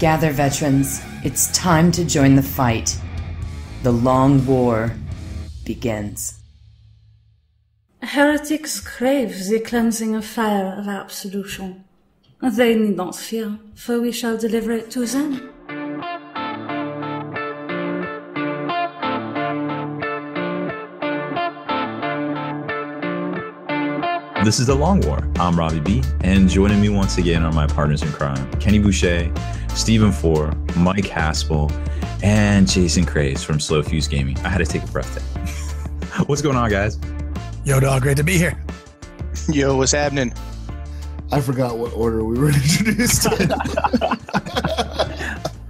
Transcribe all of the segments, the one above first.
Gather, veterans. It's time to join the fight. The long war begins. Heretics crave the cleansing of fire of absolution. They need not fear, for we shall deliver it to them. This is The Long War. I'm Robbie B, and joining me once again are my partners in crime, Kenny Boucher, Stephen Fore, Mike Haspil, and Jason Craze from Slow Fuse Gaming. I had to take a breath there. What's going on, guys? Yo, dog, great to be here. Yo, what's happening? I forgot what order we were introduced in.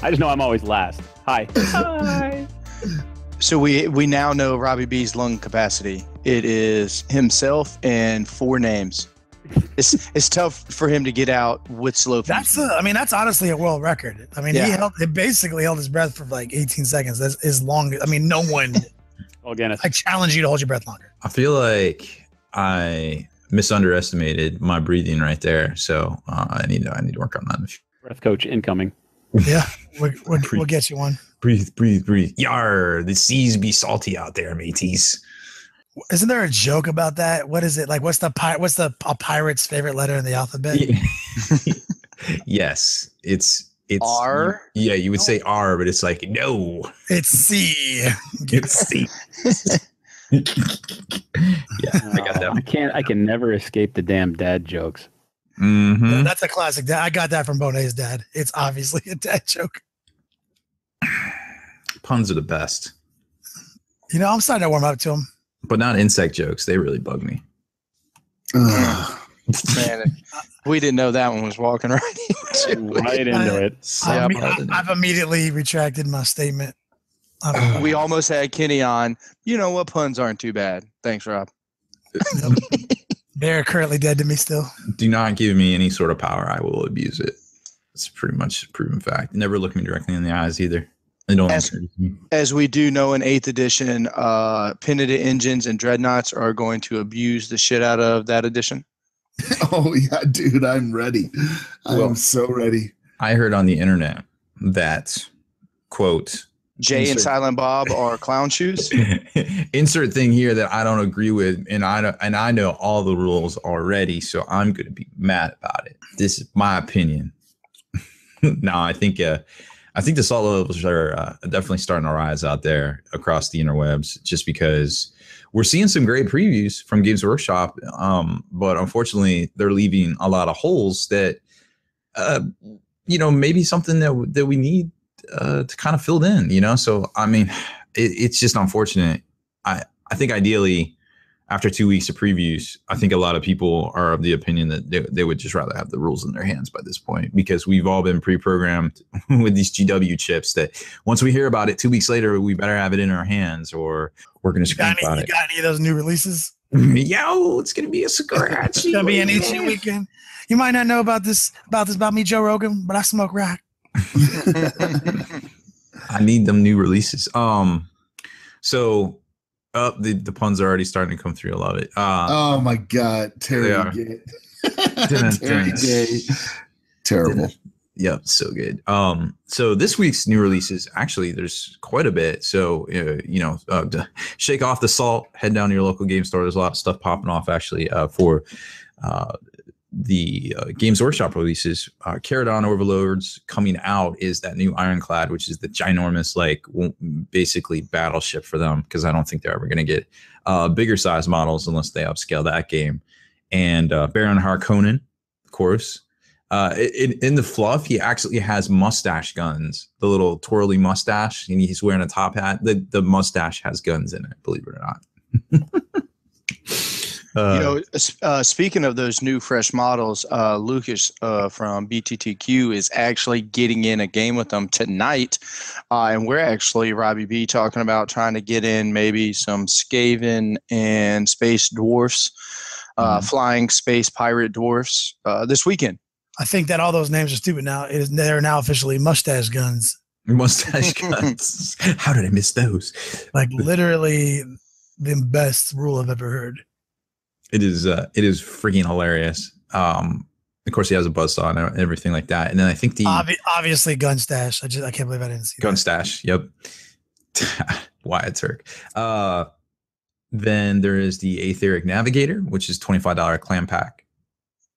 I just know I'm always last. Hi. Hi. So we now know Robbie B's lung capacity. It is himself and 4 names. It's tough for him to get out with slow. That's honestly a world record. I mean, he basically held his breath for like 18 seconds. That's as long. I mean, no one. Well, again, I challenge you to hold your breath longer. I feel like I misunderestimated my breathing right there, so I need to work on that. Breath coach incoming. Yeah, we'll get you one. Breathe. Yar, the seas be salty out there, mateys. Isn't there a joke about that? What is it like? What's a pirate's favorite letter in the alphabet? Yes, it's R. Yeah, you would say R, but it's like no, it's C. It's C. Yeah, I got that. I can never escape the damn dad jokes. Mm-hmm. That's a classic. I got that from Bonet's dad. It's obviously a dad joke. Puns are the best. You know, I'm starting to warm up to them. But not insect jokes. They really bug me. Man, we didn't know that one was walking right into it. I've immediately retracted my statement. We almost had Kenny on. You know what? Puns aren't too bad. Thanks, Rob. They're currently dead to me still. Do not give me any sort of power. I will abuse it. It's pretty much a proven fact. Never look me directly in the eyes either. As we do know in 8th edition, Penitent Engines and Dreadnoughts are going to abuse the shit out of that edition. Oh, yeah, dude, I'm ready. I'm so ready. I heard on the internet that, quote, Jay and Silent Bob are clown shoes. Insert thing here that I don't agree with, and I know all the rules already, so I'm going to be mad about it. This is my opinion. No, I think the salt levels are definitely starting to rise out there across the interwebs, just because we're seeing some great previews from Games Workshop, but unfortunately they're leaving a lot of holes that, maybe something that we need to kind of filled in, So, I mean, it's just unfortunate. I think ideally, after 2 weeks of previews, I think a lot of people are of the opinion that they would just rather have the rules in their hands by this point, because we've all been pre-programmed with these GW chips that once we hear about it 2 weeks later, we better have it in our hands or we're going to scream about it. You got any of those new releases? Yo, it's going to be a scratch. It's going to be an itchy weekend. You might not know about me, Joe Rogan, but I smoke rock. I need them new releases. So the puns are already starting to come through. I love it. Oh my God, Terry Gay. Terry Gay. Terrible. Yep, so good. So this week's new releases, actually, there's quite a bit. So to shake off the salt, head down to your local game store. There's a lot of stuff popping off actually for the Games Workshop releases. Caradon Overlords coming out is that new Ironclad, which is the ginormous, basically battleship for them, because I don't think they're ever going to get bigger size models unless they upscale that game. And Baron Harkonnen, of course. In the fluff, he actually has mustache guns, the little twirly mustache, and he's wearing a top hat. The mustache has guns in it, believe it or not. Speaking of those new fresh models, Lucas from BTTQ is actually getting in a game with them tonight, and we're actually, Robbie B, talking about trying to get in maybe some Skaven and space dwarfs, flying space pirate dwarfs this weekend. I think that all those names are stupid now. They're now officially mustache guns. Mustache guns. How did I miss those? Like literally the best rule I've ever heard. It is freaking hilarious. Of course, he has a buzzsaw and everything like that. And then I think the obviously gun stash. I can't believe I didn't see gun that. stash. Yep. Wyatt Turk. Then there is the Aetheric Navigator, which is $25 clan pack,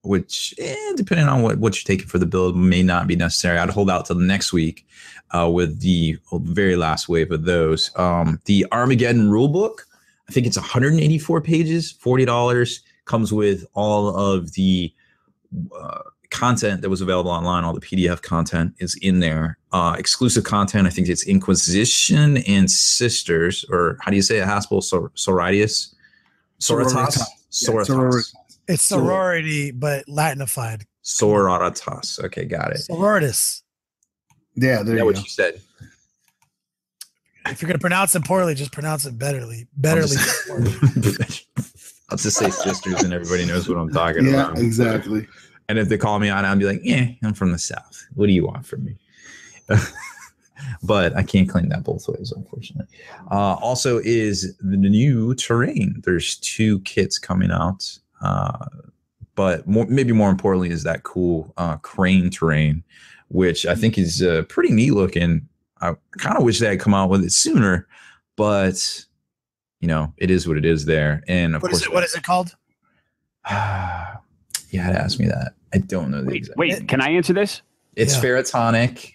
which depending on what you're taking for the build may not be necessary. I'd hold out till next week with the very last wave of those. The Armageddon rulebook, I think it's 184 pages, $40, comes with all of the content that was available online. All the PDF content is in there. Exclusive content, I think it's Inquisition and Sisters, or how do you say it, Haspil? Sororitas? Sororitas. It's sorority, but Latinified. Sororitas. Okay, got it. Sororitas. Yeah, there you go. What you said. If you're going to pronounce it poorly, just pronounce it betterly. I'll just say sisters and everybody knows what I'm talking about. Yeah, exactly. And if they call me on, I'll be like, I'm from the South. What do you want from me? But I can't claim that both ways, unfortunately. Also is the new terrain. There's 2 kits coming out. But maybe more importantly is that cool crane terrain, which I think is pretty neat looking. I kind of wish they had come out with it sooner, but it is what it is there. And of course, what is it called? You had to ask me that. I don't know the exact. Wait, can I answer this? It's Ferrotonic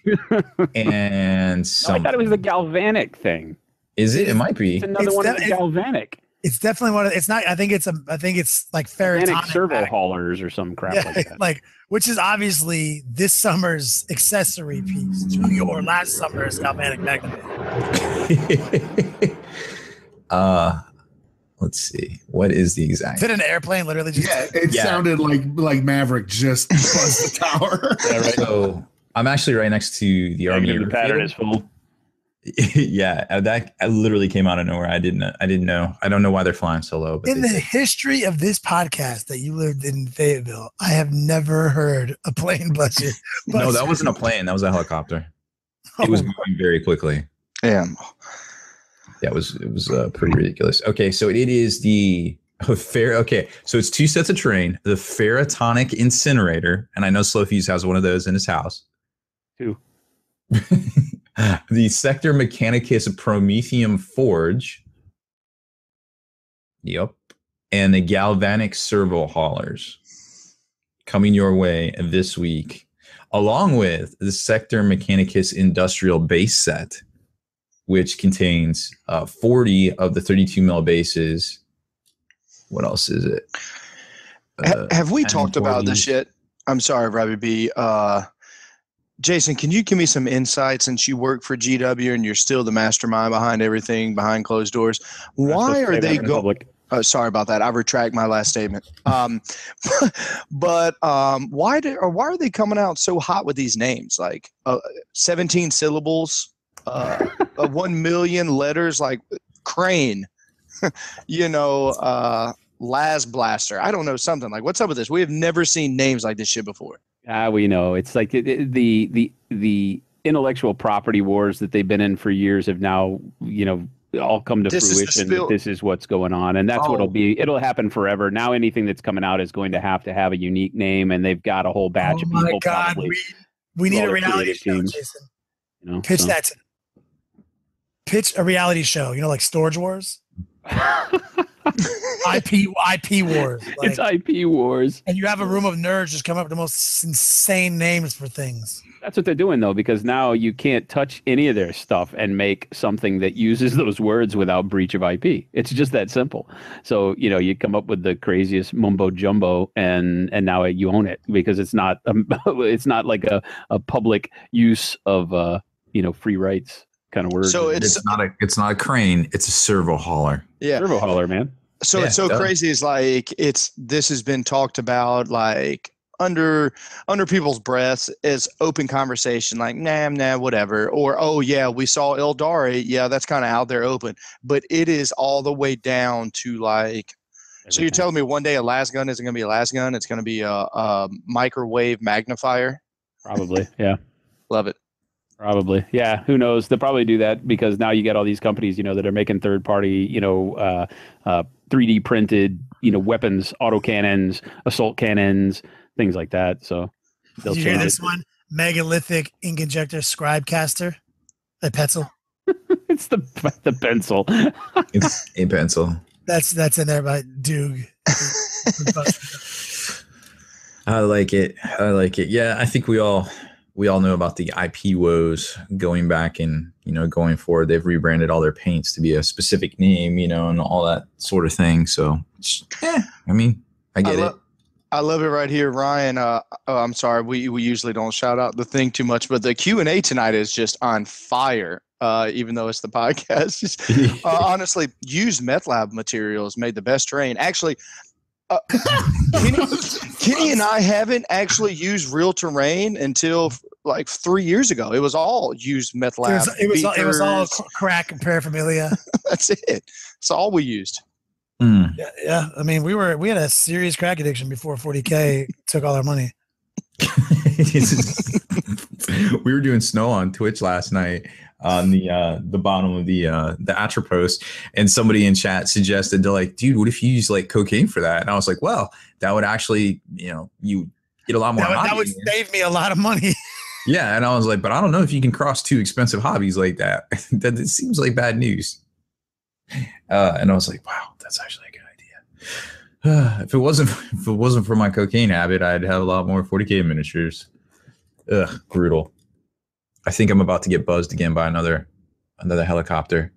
and I thought it was the galvanic thing. Is it? It might be. It's another one of the galvanic. It's definitely one of. It's not. I think it's like Ferrotonic servo haulers or some crap like that. Which is obviously this summer's accessory piece to your last summer's galvanic magnet. Let's see. What is the exact? Is it an airplane? Literally, just it sounded like Maverick just buzzed the tower. Yeah, right. So I'm actually right next to the Army. The pattern is full. Yeah, that literally came out of nowhere. I didn't know. I don't know why they're flying so low. But in the history of this podcast that you lived in Fayetteville, I have never heard a plane buzz you. No, that wasn't a plane. That was a helicopter. It was moving very quickly. Yeah. Yeah, it was pretty ridiculous. Okay, so it is the Okay, so it's 2 sets of terrain. The Ferrotonic Incinerator, and I know Slowfuse has one of those in his house. 2. The Sector Mechanicus Promethium Forge. Yep. And the Galvanic Servo Haulers coming your way this week, along with the Sector Mechanicus Industrial Base Set, which contains 40 of the 32 mil bases. What else is it? Have we talked about this yet? I'm sorry, Robbie B. Jason, can you give me some insight, since you work for GW and you're still the mastermind behind everything behind closed doors? Why are they going? Sorry about that. I retract my last statement. But why are they coming out so hot with these names? Like 17 syllables, 1 million letters, like crane, Las Blaster. I don't know, something like, what's up with this? We have never seen names like this shit before. We know it's like the intellectual property wars that they've been in for years have now, all come to fruition. This is what's going on, and that's what'll be. It'll happen forever. Now, anything that's coming out is going to have a unique name, and they've got a whole batch of people. Oh my God, we need a reality show, Jason. Pitch that. Pitch a reality show. Like Storage Wars. IP wars. It's IP wars. And you have a room of nerds just come up with the most insane names for things. That's what they're doing, though, because now you can't touch any of their stuff and make something that uses those words without breach of IP. It's just that simple. So, you come up with the craziest mumbo jumbo, and now you own it, because it's not like a public use of free rights kind of word. So it's not a crane, it's a servo hauler. Yeah, servo hauler, man. So it's so crazy. It's like this has been talked about like under people's breaths as open conversation, like nah, whatever, or oh yeah, we saw Eldari, yeah, that's kind of out there open, but it is all the way down to like. Everything. So you're telling me one day a las gun isn't going to be a las gun? It's going to be a microwave magnifier. Probably, yeah. Love it. Probably. Yeah. Who knows? They'll probably do that because now you get all these companies, that are making third party, 3D printed, weapons, autocannons, assault cannons things like that. So did you hear this one? Megalithic ink injector scribe caster, a pencil. It's the pencil. It's a pencil. That's in there by Doog. I like it. Yeah, I think we all know about the IP woes going back and, going forward. They've rebranded all their paints to be a specific name, and all that sort of thing. So, I get it. I love it right here, Ryan. I'm sorry, we usually don't shout out the thing too much, but the Q&A tonight is just on fire. Even though it's the podcast, honestly, used meth lab materials made the best terrain. Actually, Kenny and I haven't actually used real terrain until like 3 years ago. It was all used meth lab. It was all crack and paraphernalia. That's it. It's all we used. Mm. Yeah. I mean, we had a serious crack addiction before 40K took all our money. We were doing snow on Twitch last night on the bottom of the Atropos, and somebody in chat suggested, they're like, dude, what if you use like cocaine for that? And I was like, well, that would actually, you get a lot more. That would save me a lot of money. Yeah, and I was like, but I don't know if you can cross two expensive hobbies like that. That it seems like bad news. And I was like, wow, that's actually a good idea. If it wasn't for my cocaine habit, I'd have a lot more 40K miniatures. Ugh, brutal. I think I'm about to get buzzed again by another helicopter.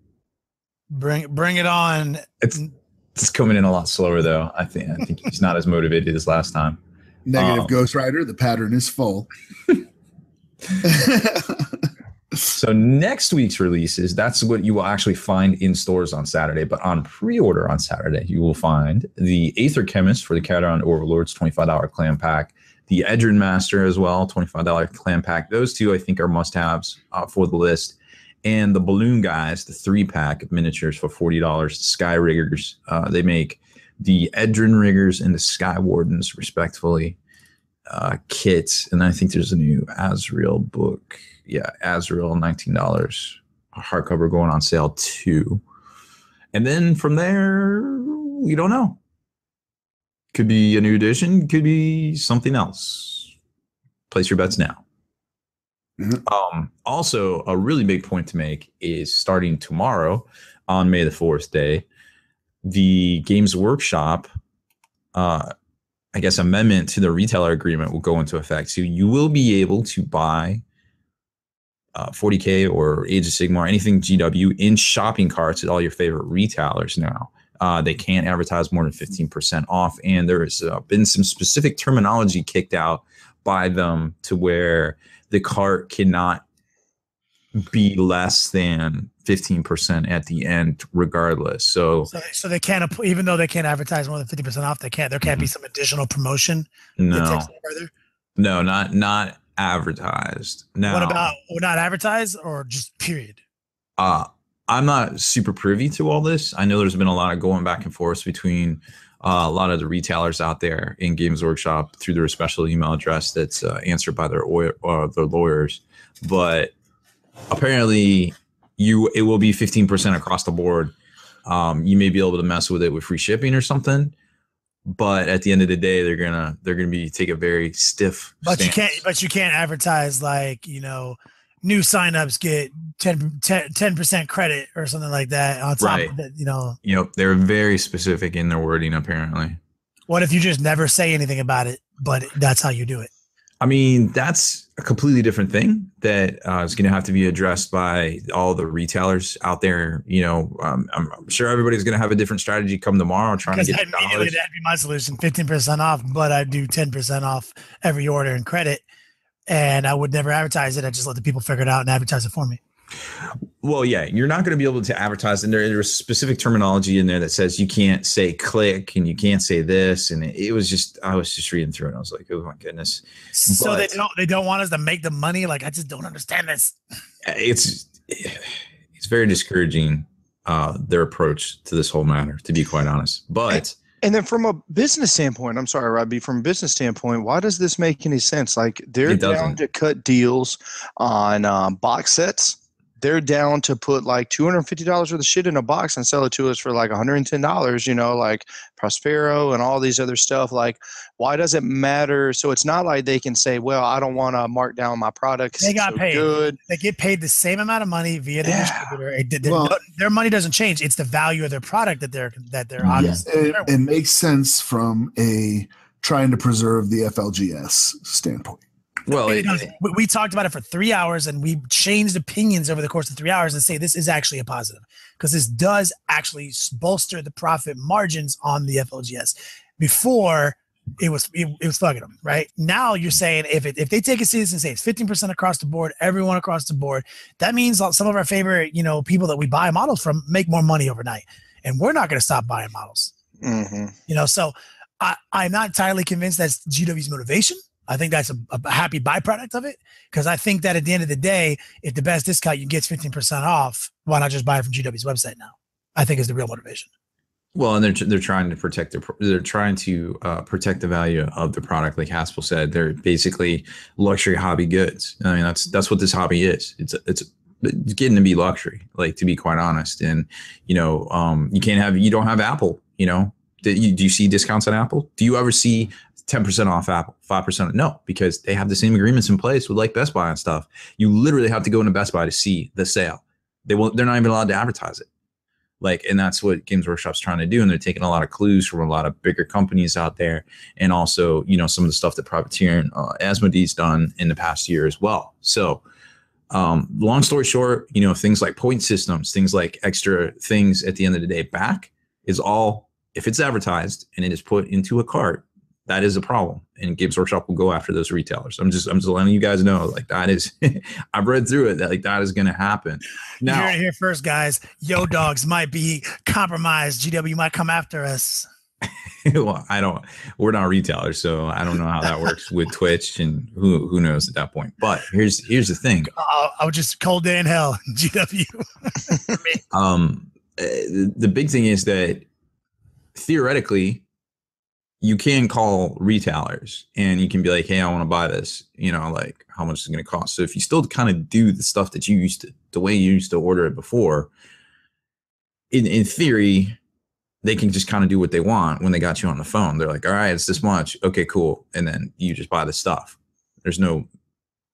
Bring it on. It's coming in a lot slower though. I think he's not as motivated as last time. Negative Ghost Rider. The pattern is full. So next week's releases, that's what you will actually find in stores on Saturday. But on pre-order on Saturday, you will find the Aether Chemist for the Carrion Overlords, $25 clan pack. The Edrin Master as well, $25 clan pack. Those two, I think, are must-haves for the list. And the Balloon Guys, the 3-pack of miniatures for $40. The Sky Riggers, they make the Edrin Riggers and the Sky Wardens, respectively, kits. And I think there's a new Azrael book. Yeah, Azrael, $19. Hardcover going on sale, too. And then from there, we don't know. Could be a new edition. Could be something else. Place your bets now. Mm-hmm. Also, a really big point to make is starting tomorrow on May the 4th day, the Games Workshop, amendment to the retailer agreement will go into effect. So you will be able to buy 40K or Age of Sigmar, anything GW in shopping carts at all your favorite retailers now. They can't advertise more than 15% off, and there has been some specific terminology kicked out by them to where the cart cannot be less than 15% at the end, regardless. So they can't, even though they can't advertise more than 50% off. There can't be some additional promotion. No, not advertised. Now, what about not advertised or just period? I'm not super privy to all this. I know there's been a lot of going back and forth between a lot of the retailers out there in Games Workshop through their special email address that's answered by their lawyers. But apparently, it will be 15% across the board. You may be able to mess with it with free shipping or something, but at the end of the day, they're gonna take a very stiff. But stance. You can't advertise like new signups get 10% credit or something like that on top of it, they're very specific in their wording, apparently. What if you just never say anything about it, but that's how you do it? I mean, that's a completely different thing that is going to have to be addressed by all the retailers out there. I'm sure everybody's going to have a different strategy come tomorrow trying to get dollars. That'd be my solution, 15% off, but I do 10% off every order in credit. And I would never advertise it. I just let the people figure it out and advertise it for me. Well, yeah, you're not going to be able to advertise. And there's specific terminology in there that says you can't say click and you can't say this. And I was just reading through it. And I was like, oh my goodness. So they don't want us to make the money. Like, I just don't understand this. It's very discouraging, their approach to this whole matter, to be quite honest. But and then from a business standpoint, I'm sorry, Robbie, from a business standpoint, why does this make any sense? Like, they're down to cut deals on box sets, they're down to put like $250 worth of shit in a box and sell it to us for like $110, you know, like Prospero and all these other stuff. Like, why does it matter? So it's not like they can say, well, I don't want to mark down my product. They got so paid. Good. They get paid the same amount of money via the distributor. Well, their money doesn't change. It's the value of their product that they're honest. It makes sense from a trying to preserve the FLGS standpoint. Well, we talked about it for 3 hours, and we changed opinions over the course of 3 hours and say this is actually a positive because this does actually bolster the profit margins on the FLGS. Before it was fucking them, right? Now you're saying if they take it seriously and say it's 15% across the board, everyone across the board, that means some of our favorite, you know, people that we buy models from make more money overnight, and we're not going to stop buying models. Mm-hmm. You know, so I'm not entirely convinced that's GW's motivation. I think that's a happy byproduct of it, because I think that at the end of the day, if the best discount you get is 15% off, why not just buy it from GW's website now? I think is the real motivation. Well, and they're trying to protect protect the value of the product, like Haspil said. They're basically luxury hobby goods. I mean, that's what this hobby is. It's getting to be luxury, like, to be quite honest. And you know, you don't have Apple. You know, do you see discounts on Apple? Do you ever see 10% off Apple, 5%? No, because they have the same agreements in place with like Best Buy and stuff. You literally have to go into Best Buy to see the sale. They're not even allowed to advertise it. Like, and that's what Games Workshop's trying to do. And they're taking a lot of clues from a lot of bigger companies out there. And also, you know, some of the stuff that Privateer and Asmodee's done in the past year as well. So long story short, you know, things like point systems, things like extra things at the end of the day back is all, if it's advertised and it is put into a cart, that is a problem, and Games Workshop will go after those retailers. I'm just letting you guys know, like, that is, I've read through it, that like that is going to happen. Now, you heard it here first, guys. Yo dogs might be compromised. GW might come after us. Well, we're not retailers, so I don't know how that works with Twitch, and who knows at that point. But here's the thing. I'll just cold day in hell, GW. The big thing is that theoretically, you can call retailers and you can be like, hey, I want to buy this, you know, like, how much is it going to cost? So if you still kind of do the stuff that you used to, the way you used to order it before, in theory, they can just kind of do what they want when they got you on the phone. They're like, all right, it's this much. Okay, cool. And then you just buy the stuff. There's no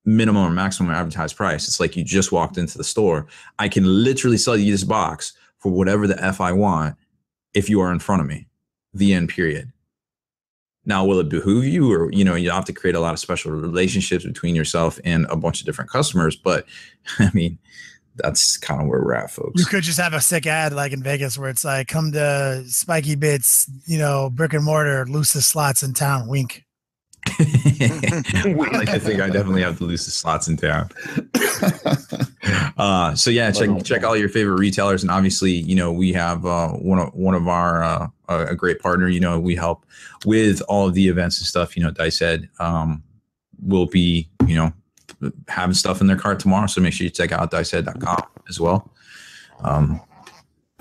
minimum or maximum advertised price. It's like you just walked into the store. I can literally sell you this box for whatever the F I want if you are in front of me, the end period. Now, will it behoove you, or, you know, you have to create a lot of special relationships between yourself and a bunch of different customers. But I mean, that's kind of where we're at, folks. You could just have a sick ad like in Vegas where it's like, come to Spikey Bits, you know, brick and mortar, loosest slots in town. Wink. Like, I think I definitely have the loosest slots in town. So yeah, check all your favorite retailers, and obviously, you know, we have one of our a great partner. You know, we help with all of the events and stuff. You know, Dice Head will be, you know, having stuff in their cart tomorrow, so make sure you check out dicehead.com as well.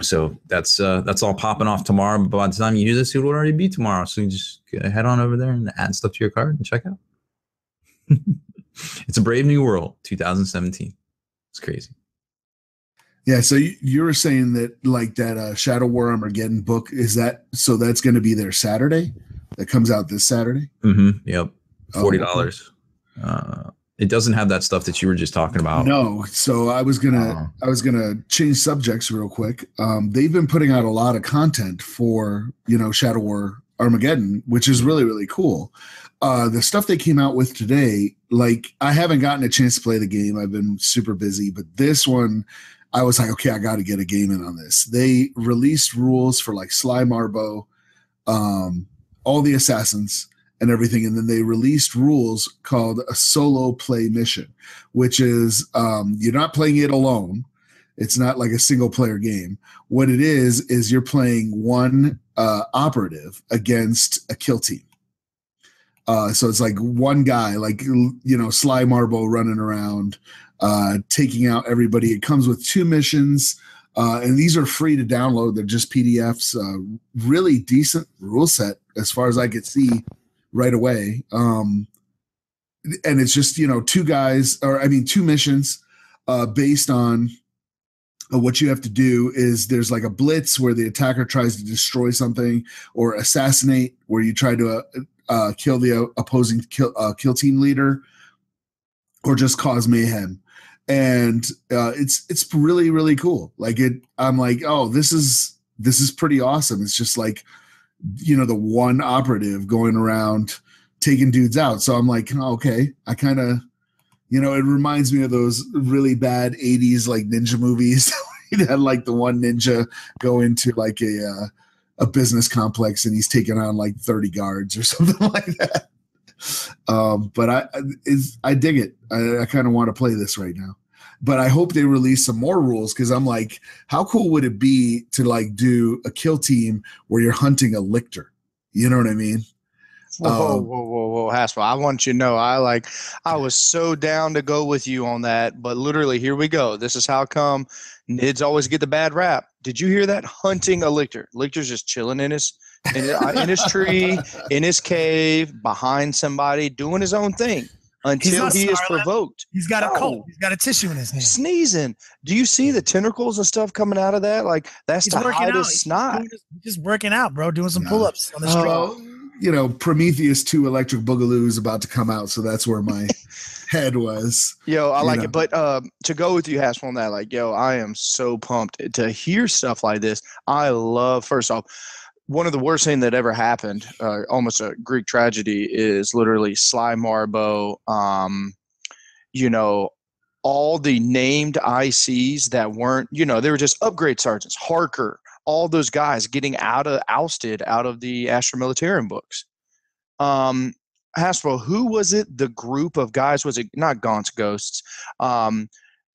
So that's all popping off tomorrow. But by the time you hear this, it will already be tomorrow. So you just head on over there and add stuff to your cart and check out. It's a brave new world, 2017. It's crazy. Yeah. So you were saying that, like, that Shadow War Armageddon book, is that, so that's going to be there Saturday? That comes out this Saturday? Mm-hmm. Yep. $40. It doesn't have that stuff that you were just talking about. No. So I was gonna change subjects real quick. They've been putting out a lot of content for, you know, Shadow War Armageddon, which is really, really cool. The stuff they came out with today, like, I haven't gotten a chance to play the game. I've been super busy, but this one, I was like, okay, I got to get a game in on this. They released rules for like Sly Marbo, all the assassins and everything. And then they released rules called a solo play mission, which is you're not playing it alone. It's not like a single player game. What it is you're playing one operative against a kill team. So it's like one guy, like, you know, Sly Marbo running around, taking out everybody. It comes with 2 missions, and these are free to download. They're just PDFs. Really decent rule set as far as I could see right away. And it's just, you know, 2 missions based on what you have to do is there's like a blitz where the attacker tries to destroy something, or assassinate where you try to kill the opposing kill team leader, or just cause mayhem. And it's really, really cool. Like I'm like, oh, this is pretty awesome. It's just like, you know, the one operative going around taking dudes out. So I'm like, okay, I kind of, you know, it reminds me of those really bad 80s like ninja movies. He had like the one ninja go into like a business complex and he's taking on like 30 guards or something like that. But I dig it. I kind of want to play this right now. But I hope they release some more rules, because I'm like, how cool would it be to like do a kill team where you're hunting a lictor? You know what I mean? Whoa, Haspil. I want you to know, I was so down to go with you on that, but literally, here we go. This is how come Nids always get the bad rap. Did you hear that? Hunting a lictor. Lictor's just chilling in his tree, in his cave, behind somebody, doing his own thing until he is provoked. He's got a cold. He's got a tissue in his hand. Sneezing. Do you see the tentacles and stuff coming out of that? Like, that's to hide his snot. He's just working out, bro, doing some pull-ups on the street. You know, Prometheus 2 Electric Boogaloo is about to come out, so that's where my head was. Yo, I like it. But to go with you, Haspil, on that, like, yo, I am so pumped to hear stuff like this. I love, first off, one of the worst things that ever happened, almost a Greek tragedy, is literally Sly Marbo, you know, all the named ICs that weren't, you know, they were just upgrade sergeants, Harker, all those guys getting ousted out of the Astra Militarum books. Haspil, who was it? The group of guys, was it not Gaunt's Ghosts?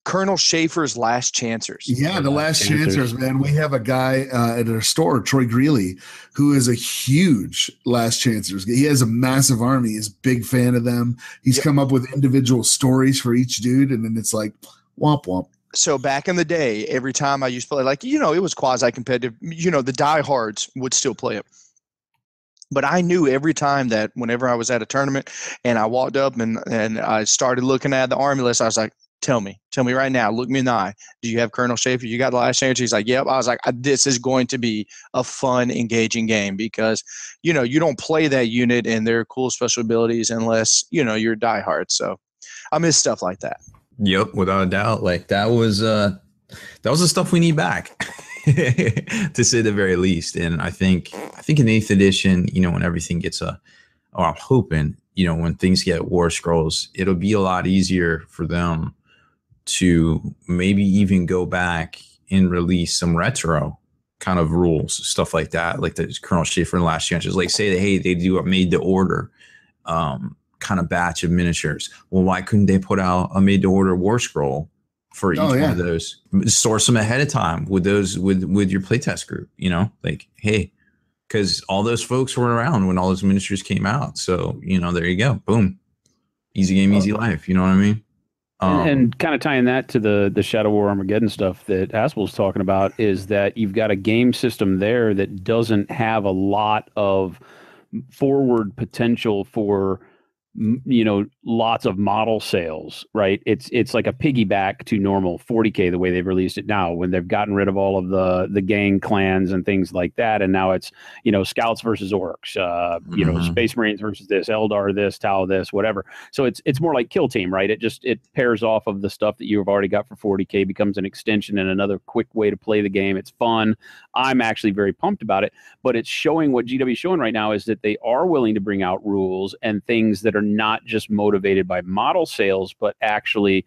Colonel Schaefer's Last Chancers. Yeah, the Last Chancers, man. We have a guy at our store, Troy Greeley, who is a huge Last Chancers. He has a massive army. He's a big fan of them. He's come up with individual stories for each dude, and then it's like, womp womp. So back in the day, every time I used to play, like, you know, it was quasi-competitive. You know, the diehards would still play it. But I knew every time that whenever I was at a tournament and I walked up and I started looking at the army list, I was like, tell me right now, look me in the eye. Do you have Colonel Schaefer? You got the Last Chance? He's like, yep. I was like, this is going to be a fun, engaging game, because, you know, you don't play that unit and their cool special abilities unless, you know, you're diehard. So I miss stuff like that. Yep, without a doubt. Like that was the stuff we need back, to say the very least. And I think in 8th edition, you know, when everything gets I'm hoping, you know, when things get War Scrolls, it'll be a lot easier for them to maybe even go back and release some retro kind of rules, stuff like that, like the Colonel Schaefer and Last Chances. Like say that, hey, they do a made to order kind of batch of miniatures. Well, why couldn't they put out a made to order War Scroll for each one of those? Source them ahead of time with those with your playtest group, you know, like, hey, because all those folks were around when all those miniatures came out. So, you know, there you go. Boom. Easy game, easy life. You know what I mean? And kind of tying that to the Shadow War Armageddon stuff that Haspil's talking about is that you've got a game system there that doesn't have a lot of forward potential for, you know, lots of model sales, right? It's like a piggyback to normal 40K the way they've released it now, when they've gotten rid of all of the gang clans and things like that, and now it's, you know, scouts versus orcs, you know, Space Marines versus this, Eldar this, Tau this, whatever. So it's more like Kill Team, right? It pairs off of the stuff that you've already got for 40K, becomes an extension and another quick way to play the game. It's fun. I'm actually very pumped about it, but it's showing what GW is showing right now is that they are willing to bring out rules and things that are not just motivated by model sales, but actually,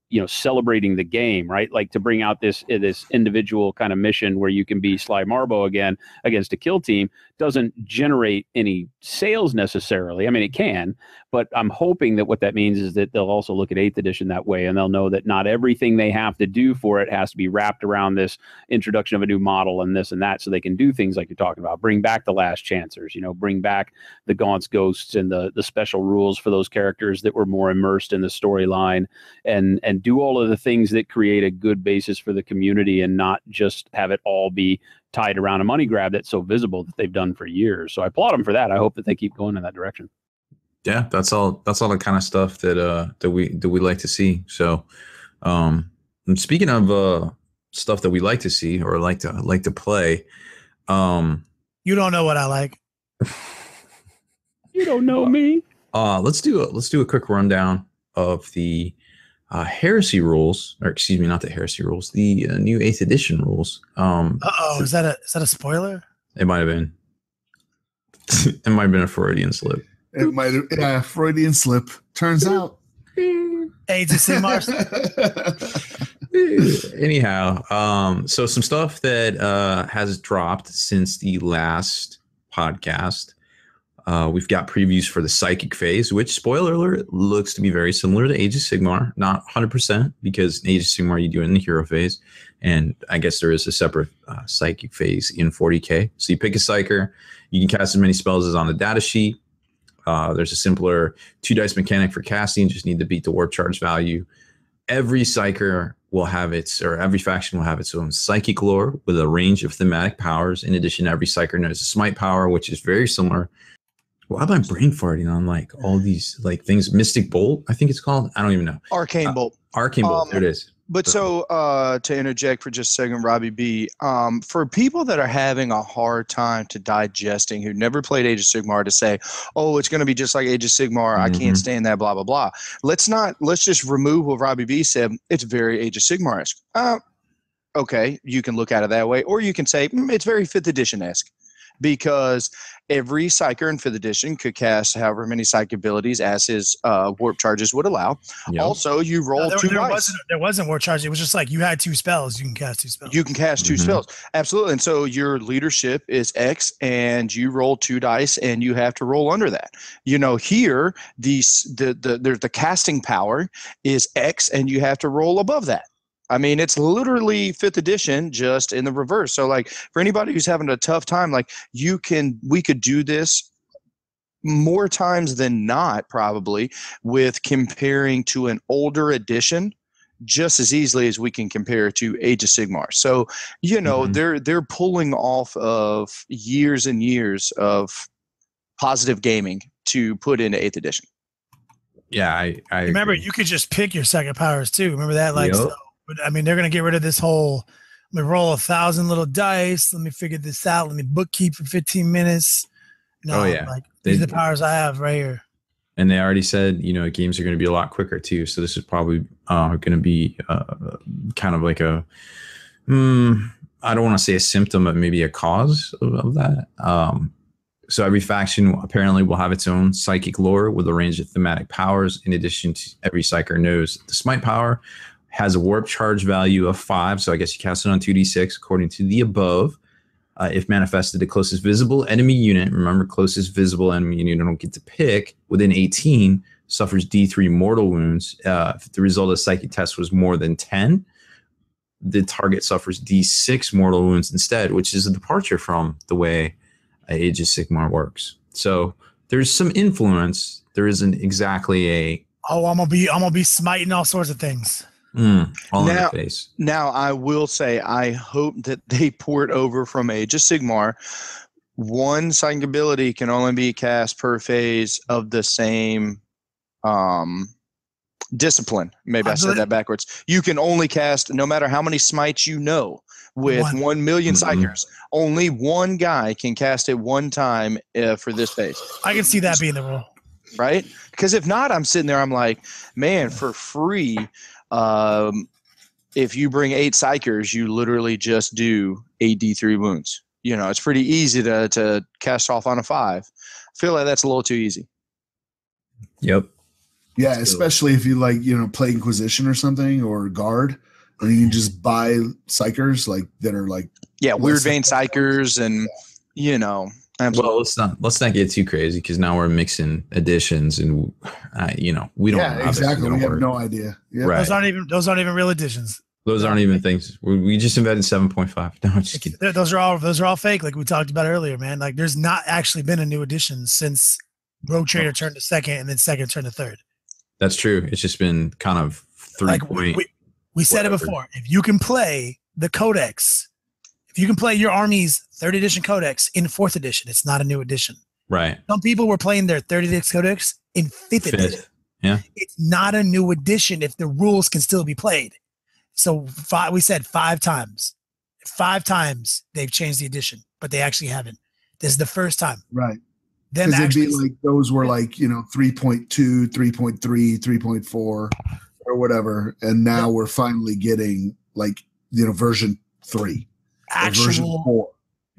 you know, celebrating the game, right? Like to bring out this individual kind of mission where you can be Sly Marbo again against a kill team doesn't generate any sales necessarily. I mean, it can, but I'm hoping that what that means is that they'll also look at 8th edition that way, and they'll know that not everything they have to do for it has to be wrapped around this introduction of a new model and this and that, so they can do things like you're talking about, bring back the Last Chancers, you know, bring back the Gaunt's Ghosts and the special rules for those characters that were more immersed in the storyline, and do all of the things that create a good basis for the community, and not just have it all be tied around a money grab that's so visible that they've done for years. So I applaud them for that. I hope that they keep going in that direction. Yeah, that's all the kind of stuff that we like to see. So, speaking of stuff that we like to see or like to play. You don't know what I like. You don't know me. Let's do a quick rundown of the heresy rules, or excuse me, not the heresy rules, the new 8th edition rules. Is that a spoiler? It might have been. It might have been a Freudian slip. It might have, yeah, Freudian slip. Turns out. Age of Sigmar. Anyhow, so some stuff that has dropped since the last podcast. We've got previews for the Psychic phase, which, spoiler alert, looks to be very similar to Age of Sigmar. Not 100%, because in Age of Sigmar you do it in the hero phase, and I guess there is a separate Psychic phase in 40k. So you pick a Psyker, you can cast as many spells as on the data sheet. There's a simpler 2-dice mechanic for casting, just need to beat the warp charge value. Every Psyker will have every faction will have its own psychic lore with a range of thematic powers. In addition, every Psyker knows a smite power, which is very similar. Why am I brain farting on like all these like things? Mystic Bolt, I think it's called. I don't even know. Arcane Bolt. Arcane Bolt. There it is. But so to interject for just a second, Robbie B, for people that are having a hard time to digesting, who never played Age of Sigmar, to say, oh, it's going to be just like Age of Sigmar, I can't stand that, blah, blah, blah. Let's just remove what Robbie B said. It's very Age of Sigmar-esque. Okay, you can look at it that way. Or you can say, it's very 5th edition-esque. Because every Psyker in 5th edition could cast however many psych abilities as his warp charges would allow. Yep. Also, you roll two dice. There wasn't warp charge. It was just like you had 2 spells. You can cast 2 spells. You can cast 2 spells. Absolutely. And so your leadership is X, and you roll 2 dice, and you have to roll under that. You know, here, the casting power is X, and you have to roll above that. I mean, it's literally 5th edition, just in the reverse. So, like, for anybody who's having a tough time, like, we could do this more times than not, probably, with comparing to an older edition just as easily as we can compare to Age of Sigmar. So, you know, they're pulling off of years and years of positive gaming to put into 8th edition. Yeah, I remember agree. You could just pick your second powers too. Remember that, like. Yep. But I mean, they're going to get rid of this whole, let me roll 1,000 little dice. Let me figure this out. Let me bookkeep for 15 minutes. No, like, these are the powers I have right here. And they already said, you know, games are going to be a lot quicker too. So this is probably going to be kind of like I don't want to say a symptom, but maybe a cause of that. So every faction apparently will have its own psychic lore with a range of thematic powers. In addition to every Psyker knows the smite power, has a warp charge value of 5, so I guess you cast it on 2d6 according to the above. If manifested, the closest visible enemy unit, remember, closest visible enemy unit you don't get to pick, within 18, suffers D3 mortal wounds. If the result of the psychic test was more than 10, the target suffers D6 mortal wounds instead, which is a departure from the way Age of Sigmar works. So there's some influence. There isn't exactly a... Oh, I'm gonna be smiting all sorts of things. All in the face. Now, I will say, I hope that they port over from Age of Sigmar. One psychic ability can only be cast per phase of the same discipline. Maybe I said that backwards. You can only cast, no matter how many smites you know, with 1 million psychers. Only one guy can cast it one time for this phase. I can see that being the rule. Right? Because if not, I'm sitting there, I'm like, man, for free... if you bring 8 psychers, you literally just do 8 D3 wounds. You know, it's pretty easy to cast off on a 5. I feel like that's a little too easy. Yep. Yeah, especially if you like, you know, play Inquisition or something or Guard, and you can just buy psychers like that are like Weird Vein psychers and you know. Absolutely. Well, let's not get too crazy because now we're mixing editions and you know, we don't know how exactly. We have work. no idea. Yep. Right. Those aren't even real editions. Those aren't even things. We just invented 7.5. No, I'm just kidding. Those are all fake, like we talked about earlier, man. Like there's not actually been a new edition since Rogue Trader turned to 2nd and then 2nd turned to 3rd. That's true. It's just been kind of 3 like point. We said it before. If you can play the Codex, if you can play your army's 3rd edition Codex in 4th edition, it's not a new edition. Right. Some people were playing their 3rd edition Codex in 5th edition. Yeah. It's not a new edition if the rules can still be played. So we said 5 times. 5 times they've changed the edition, but they actually haven't. This is the first time. Right. Them Because it'd be actually, like those were like, 3.2, 3.3, 3.4 or whatever. And now we're finally getting like, version 3. Version 4.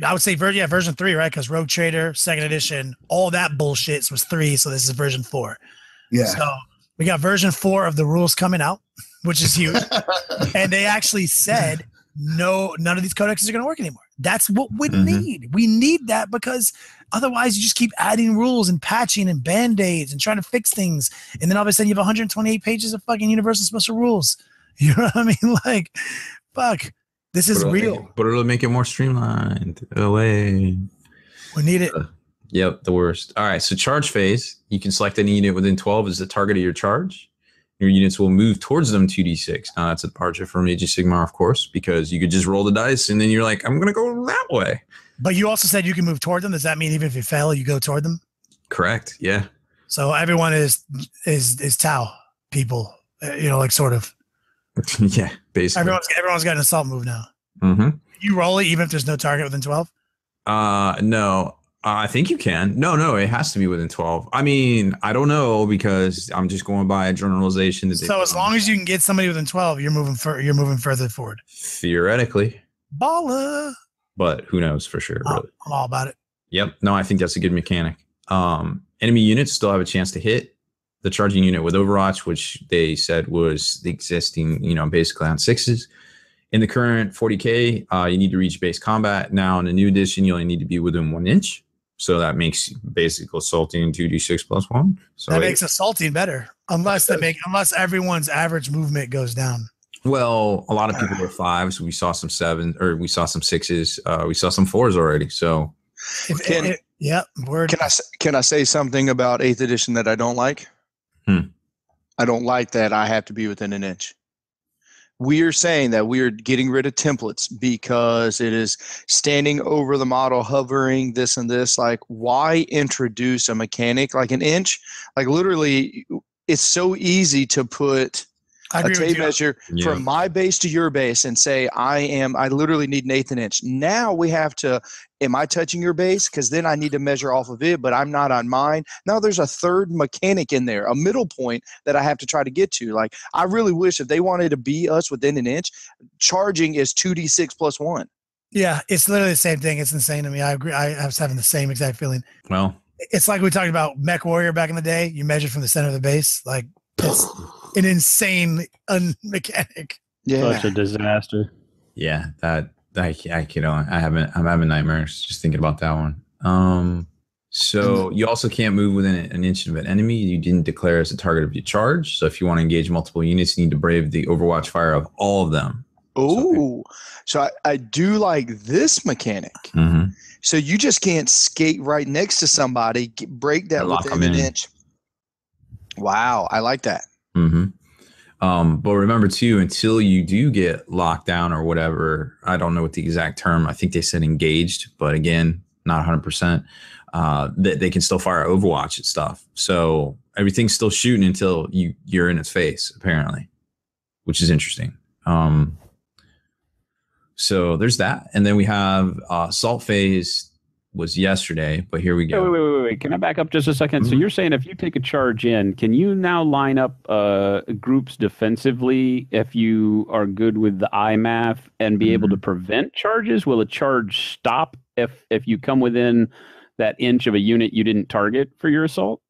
I would say version 3, right? Because Rogue Trader, 2nd edition, all that bullshit was 3. So this is version 4. Yeah. So we got version 4 of the rules coming out, which is huge. And they actually said, no, none of these codexes are going to work anymore. That's what we need. We need that because otherwise you just keep adding rules and patching and band-aids and trying to fix things. And then all of a sudden you have 128 pages of fucking universal special rules. You know what I mean? Like, fuck, this is real. But it'll make it more streamlined. Away. We need it. Yep, the worst. All right, so charge phase. You can select any unit within 12 as the target of your charge. Your units will move towards them 2d6. Now, that's a departure from Age of Sigmar, of course, because you could just roll the dice and then you're like, I'm going to go that way. But you also said you can move toward them. Does that mean even if you fail, you go toward them? Correct. Yeah. So everyone is Tau people, like sort of. Yeah, basically. Everyone's got an assault move now. Mm-hmm. You roll it even if there's no target within 12? No. I think you can. No, it has to be within 12. I mean, I don't know because I'm just going by a generalization. So as long as you can get somebody within 12, you're moving further forward. Theoretically. Baller. But who knows for sure. Really. I'm all about it. Yep. No, I think that's a good mechanic. Enemy units still have a chance to hit the charging unit with Overwatch, which they said was the existing, basically on 6s. In the current 40K, you need to reach base combat. Now in the new edition, you only need to be within 1 inch. So that makes basic assaulting 2d6 plus 1. So that makes assaulting better, unless everyone's average movement goes down. Well, a lot of people were 5s. We saw some 7s, or we saw some 6s. We saw some 4s already. So, Can I say something about 8th edition that I don't like? I don't like that I have to be within an inch. We are saying that we are getting rid of templates because it is standing over the model, hovering, this and this. Like, why introduce a mechanic like an inch? Like, literally, it's so easy to put a tape measure from my base to your base and say, I literally need an 1/8 inch. Now we have to, am I touching your base? Because then I need to measure off of it, but I'm not on mine. Now there's a third mechanic in there, a middle point that I have to try to get to. Like, I really wish if they wanted to be us within an inch, charging is 2d6 plus 1. Yeah, it's literally the same thing. It's insane to me. I agree. I was having the same exact feeling. Well, it's like we talked about Mech Warrior back in the day. You measure from the center of the base. Like, it's an insane mechanic. Yeah, such a disaster. Yeah, I'm having nightmares just thinking about that one. So you also can't move within an inch of an enemy you didn't declare as a target of your charge. So if you want to engage multiple units, you need to brave the Overwatch fire of all of them. Oh, so I do like this mechanic. Mm-hmm. So you just can't skate right next to somebody, break that within an inch. Wow, I like that. Mm-hmm. But remember too, until you do get locked down or whatever, I don't know what the exact term. I think they said engaged, but again, not 100%. That they can still fire Overwatch and stuff. So everything's still shooting until you're in its face, apparently, which is interesting. So there's that, and then we have assault phase was yesterday, but here we go. Wait. Can I back up just a second? Mm-hmm. So you're saying if you take a charge in, can you now line up groups defensively if you are good with the IMAF and be able to prevent charges? Will a charge stop if you come within that inch of a unit you didn't target for your assault?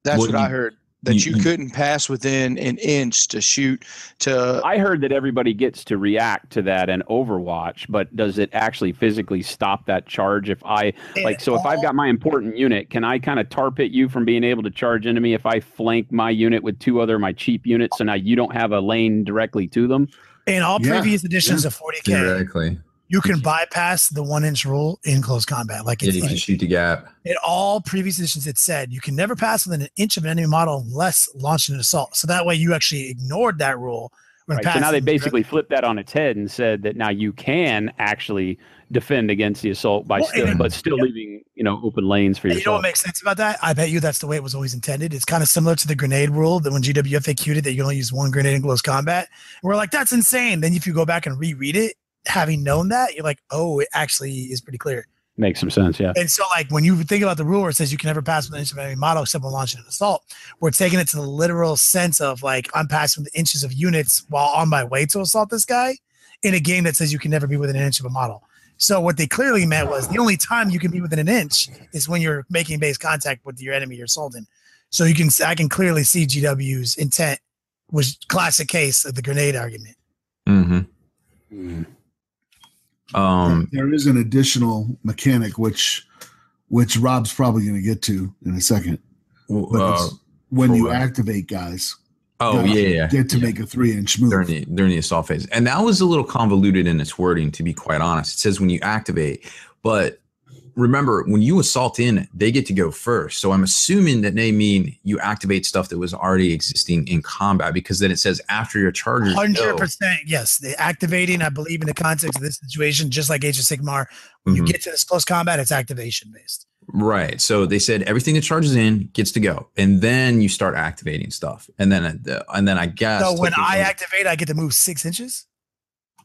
That's what I heard. That you couldn't pass within an inch to shoot to. I heard that everybody gets to react to that in Overwatch, but does it actually physically stop that charge? If I've got my important unit, can I kind of tar pit you from being able to charge into me if I flank my unit with 2 other my cheap units, so now you don't have a lane directly to them? In all previous editions of 40K, theoretically, you can bypass the 1 inch rule in close combat. Like, you can shoot the gap. In all previous editions, it said you can never pass within an inch of an enemy model unless launching an assault. So that way you actually ignored that rule Right. So now they basically flipped that on its head and said that now you can actually defend against the assault by still leaving, open lanes for yourself. You know what makes sense about that? I bet you that's the way it was always intended. It's kind of similar to the grenade rule that when GW FAQ'd it, that you can only use one grenade in close combat. And we're like, that's insane. Then if you go back and reread it, having known that, you're like, oh, it actually is pretty clear. Makes some sense, yeah. And so, like, when you think about the rule where it says you can never pass with an inch of enemy model except when launching an assault, we're taking it to the literal sense of, like, I'm passing with inches of units while on my way to assault this guy in a game that says you can never be within an inch of a model. So what they clearly meant was the only time you can be within an inch is when you're making base contact with your enemy you're assaulting. So I can clearly see GW's intent was classic case of the grenade argument. Mm-hmm. There is an additional mechanic which Rob's probably going to get to in a second. But when you activate guys, get to make a 3-inch move during the assault phase, and that was a little convoluted in its wording, to be quite honest. It says when you activate, but remember when you assault in, they get to go first. So I'm assuming that they mean you activate stuff that was already existing in combat, because then it says after your charges 100%. Yes, the activating, I believe, in the context of this situation, just like Age of Sigmar, when you get to this close combat, it's activation based. Right. So they said everything that charges in gets to go, and then you start activating stuff, and then I guess. So when I activate, I get to move 6 inches.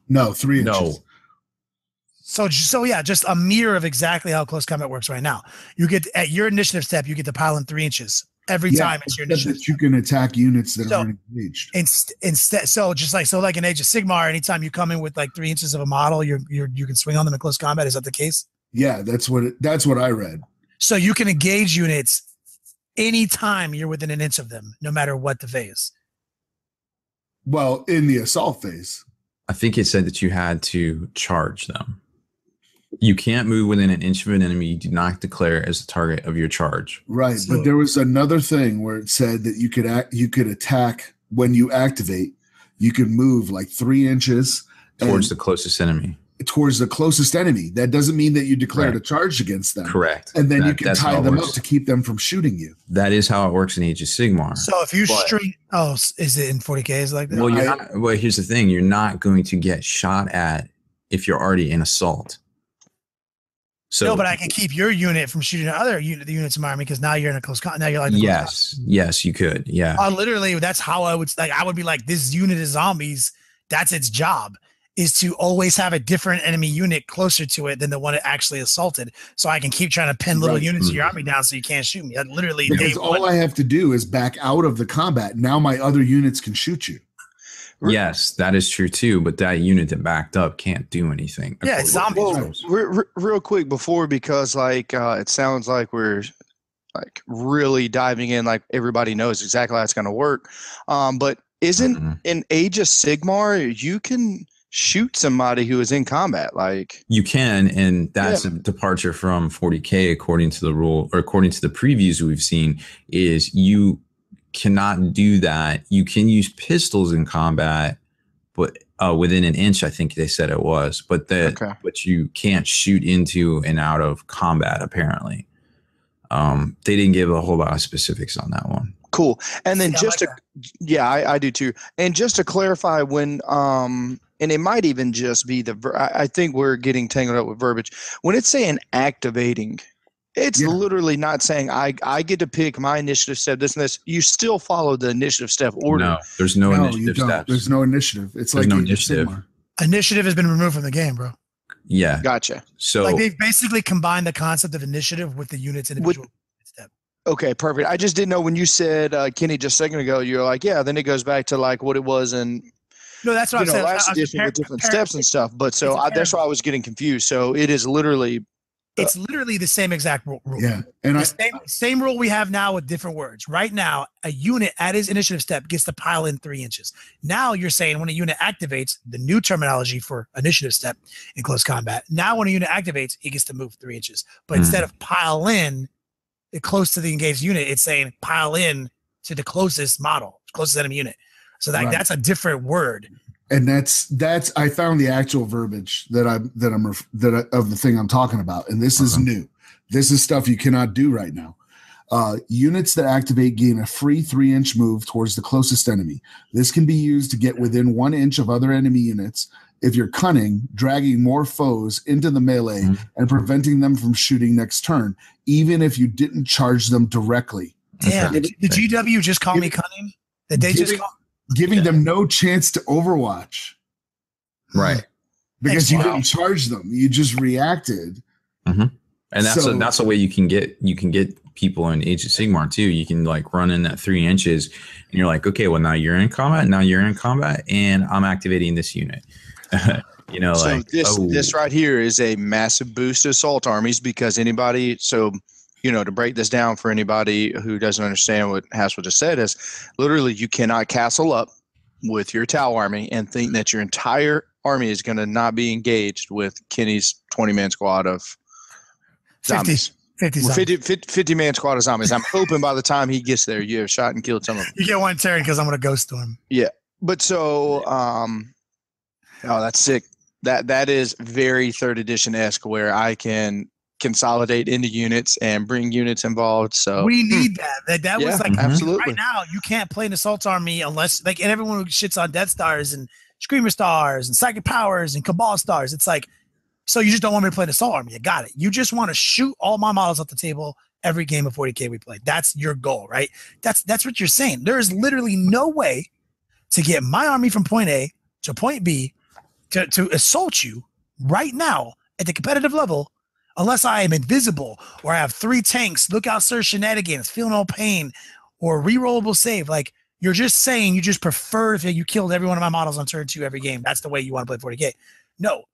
No, 3 inches. No. So yeah, just a mirror of exactly how close combat works right now. You get at your initiative step, you get to pile in 3 inches every time it's your initiative. That you can attack units that are engaged. Instead, just like in Age of Sigmar, anytime you come in with like 3 inches of a model, you can swing on them in close combat. Is that the case? Yeah, that's what I read. So you can engage units anytime you're within an inch of them, no matter what the phase. Well, in the assault phase, I think it said that you had to charge them. You can't move within an inch of an enemy you do not declare as the target of your charge. Right, so, but there was another thing where it said that you could attack when you activate. You could move like 3 inches towards the closest enemy. Towards the closest enemy. That doesn't mean that you declared a charge against them. Correct. And then you can tie them up to keep them from shooting you. That is how it works in Age of Sigmar. So if you is it in 40K? Is it like that? Well, here's the thing: you're not going to get shot at if you're already in assault. So, no, but I can keep your unit from shooting the units in my army because now you're in a close combat. Now you're like yes, you could. Yeah, literally, that's how I would like. I would be like, this unit of zombies. That's its job, is to always have a different enemy unit closer to it than the one it actually assaulted. So I can keep trying to pin little units of your army down so you can't shoot me. Because all I have to do is back out of the combat. Now my other units can shoot you. Yes, that is true too. But that unit that backed up can't do anything. Yeah, it's zombies. Real quick before, because it sounds like we're like really diving in, like everybody knows exactly how it's going to work. But isn't in Age of Sigmar you can shoot somebody who is in combat? Like you can, and that's a departure from 40K according to the rule, or according to the previews we've seen. Is you cannot do that. You can use pistols in combat, but within an inch, I think they said it was. But but you can't shoot into and out of combat. Apparently, they didn't give a whole lot of specifics on that one. Cool. And then I do too. And just to clarify, when and it might even just be I think we're getting tangled up with verbiage when it's saying activating. It's literally not saying I get to pick my initiative step, this and this. You still follow the initiative step order. No, there's no initiative steps. There's no initiative. There's like no initiative. Initiative has been removed from the game, bro. Yeah. Gotcha. So like they've basically combined the concept of initiative with the unit's individual step. Okay, perfect. I just didn't know when you said, Kenny, just a second ago, you're like, then it goes back to like what it was in No, that's what I'm saying. Last edition with different steps and stuff. But so that's why I was getting confused. So it is literally it's literally the same exact rule. Yeah. And the same rule we have now with different words. Right now, a unit at his initiative step gets to pile in 3 inches. Now you're saying when a unit activates, the new terminology for initiative step in close combat. Now when a unit activates, he gets to move 3 inches. But instead of pile in close to the engaged unit, it's saying pile in to the closest model, closest enemy unit. So that's a different word. And that's I found the actual verbiage of the thing I'm talking about, and this is new. This is stuff you cannot do right now. Units that activate gain a free 3-inch move towards the closest enemy. This can be used to get within 1 inch of other enemy units if you're cunning, dragging more foes into the melee and preventing them from shooting next turn, even if you didn't charge them directly. Damn, did GW just call me cunning? Did they just call? Giving them no chance to overwatch. Right. Because you didn't charge them. You just reacted. Mm-hmm. And that's a way you can get people in Age of Sigmar too. You can like run in that 3 inches and you're like, okay, well now you're in combat, and I'm activating this unit. So this right here is a massive boost to assault armies because to break this down for anybody who doesn't understand what Haspil just said is literally you cannot castle up with your Tau army and think that your entire army is going to not be engaged with Kenny's 20-man squad of zombies. 50-man squad of zombies. I'm hoping by the time he gets there, you have shot and killed some of them. You get one turn because I'm going to ghost him. Yeah. But so, that's sick. That is very 3rd edition-esque where I can consolidate into units and bring units involved. So we need that. That was like absolutely. Right now, you can't play an assault army unless and everyone who shits on Death Stars and Screamer Stars and Psychic Powers and Cabal Stars. It's like, so you just don't want me to play an assault army. You got it. You just want to shoot all my models off the table every game of 40K we play. That's your goal, right? That's what you're saying. There is literally no way to get my army from point A to point B to assault you right now at the competitive level unless I am invisible or I have 3 tanks, lookout sir shenanigans, feel no pain, or rerollable save. Like, you're just saying you just prefer if you killed every one of my models on turn 2 every game. That's the way you want to play 40K. No,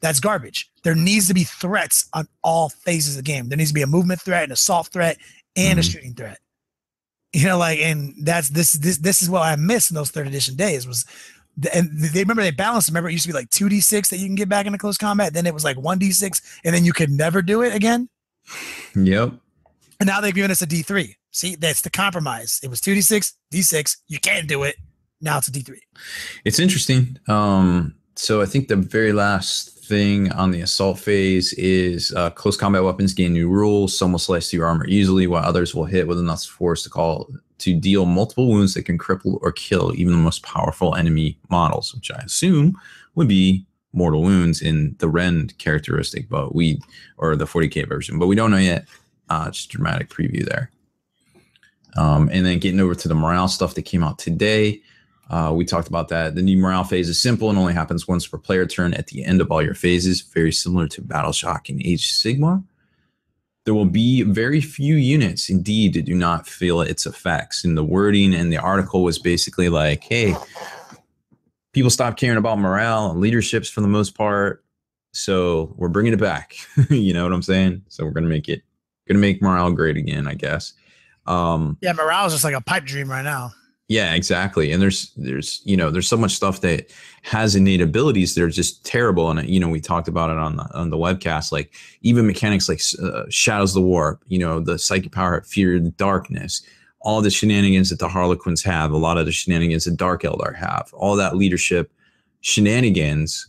that's garbage. There needs to be threats on all phases of the game. There needs to be a movement threat, an assault threat, and a shooting threat. And that's this is what I missed in those 3rd edition days and they balanced. Remember, it used to be like 2d6 that you can get back into close combat. Then it was like 1d6, and then you could never do it again. Yep. And now they've given us a D3. See, that's the compromise. It was 2d6, d6. You can't do it. Now it's a D3. It's interesting. So I think the very last thing on the assault phase is close combat weapons gain new rules. Some will slice through your armor easily, while others will hit with enough force to deal multiple wounds that can cripple or kill even the most powerful enemy models, which I assume would be mortal wounds in the Rend characteristic, or the 40K version, but we don't know yet. Just dramatic preview there. And then getting over to the morale stuff that came out today. We talked about that. The new morale phase is simple and only happens once per player turn at the end of all your phases, very similar to Battle Shock in Age of Sigmar. There will be very few units, indeed, that do not feel its effects. And the wording in the article was basically like, hey, people stop caring about morale and leaderships for the most part, so we're bringing it back. You know what I'm saying? So we're going to make morale great again, I guess. Morale is just like a pipe dream right now. Yeah, exactly. And there's so much stuff that has innate abilities that are just terrible. And, we talked about it on the webcast, like even mechanics like Shadows of the Warp, the psychic power, fear, the darkness, all the shenanigans that the Harlequins have, a lot of the shenanigans that Dark Eldar have, all that leadership shenanigans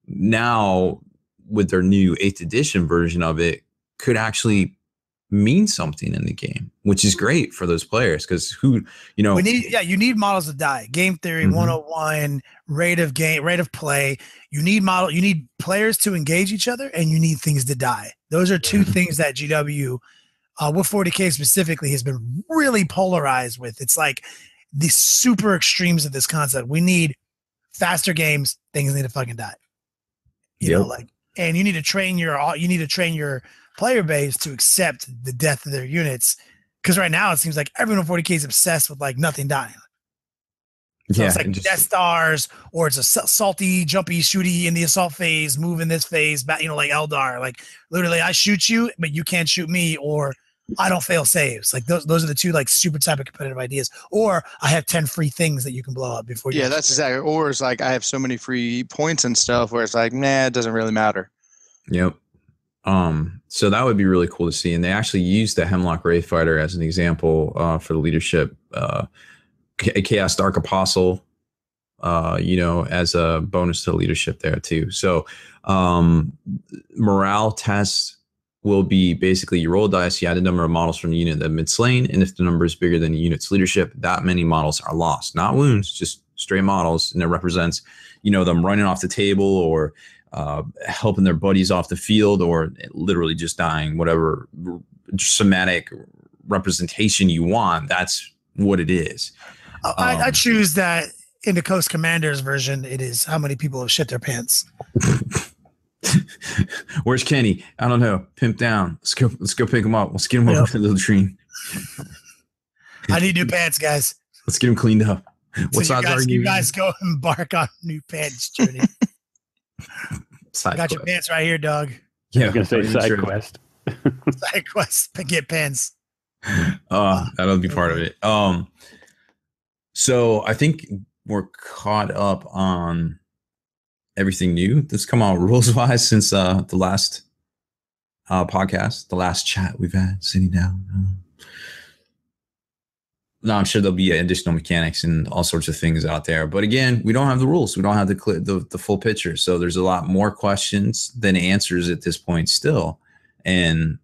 now with their new 8th edition version of it could actually mean something in the game, which is great for those players because you need models to die. Game theory 101, rate of play. You need players to engage each other, and you need things to die. Those are 2 things that GW with 40K specifically has been really polarized with. It's like the super extremes of this concept. We need faster games, things need to fucking die. And you need to train your player base to accept the death of their units, because right now it seems like everyone in 40K is obsessed with like nothing dying. So it's like Death Stars, or it's a salty, jumpy, shooty in the assault phase, move in this phase, like Eldar. Like literally, I shoot you, but you can't shoot me, or I don't fail saves. Like those are the 2 like super type of competitive ideas. Or I have 10 free things that you can blow up before you. Yeah, that's exactly. Or it's like I have so many free points and stuff where it's like, nah, it doesn't really matter. Yep. So that would be really cool to see. And they actually used the Hemlock Wraith Fighter as an example for the leadership. Chaos Dark Apostle, as a bonus to leadership there too. So morale tests will be basically you roll dice, you add the number of models from the unit that have been slain, and if the number is bigger than the unit's leadership, that many models are lost. Not wounds, just straight models, and it represents, them running off the table or helping their buddies off the field or literally just dying, whatever somatic representation you want. That's what it is. I choose that in the Coast Commanders version, it is how many people have shit their pants. Where's Kenny? I don't know. Pimp down. Let's go pick him up. Let's get him over to the latrine. I need new pants, guys. Let's get him cleaned up. What so size are you? You guys go embark on new pants journey. I got your pants right here, dog. Yeah, I was gonna say side quest. Side quest. Get pants. That'll be part of it. So I think we're caught up on everything new that's come out rules wise since the last podcast, the last chat we've had sitting down. No, I'm sure there'll be additional mechanics and all sorts of things out there. But again, we don't have the rules. We don't have the full picture. So there's a lot more questions than answers at this point still. And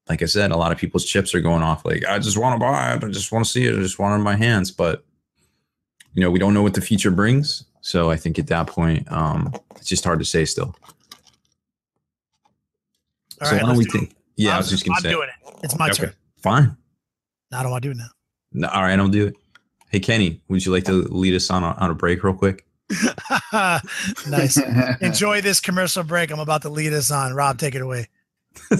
like I said, a lot of people's chips are going off like, I just want to buy it. I just want to see it. I just want it in my hands. But, we don't know what the future brings. So I think at that point, it's just hard to say still. All so right, why don't we think? Yeah, I was just going to say. I'm doing it. It's my turn. Fine. I don't want to do it now. No, all right, I'll do it. Hey, Kenny, would you like to lead us on a break real quick? Nice. Enjoy this commercial break. I'm about to lead us on. Rob, take it away. All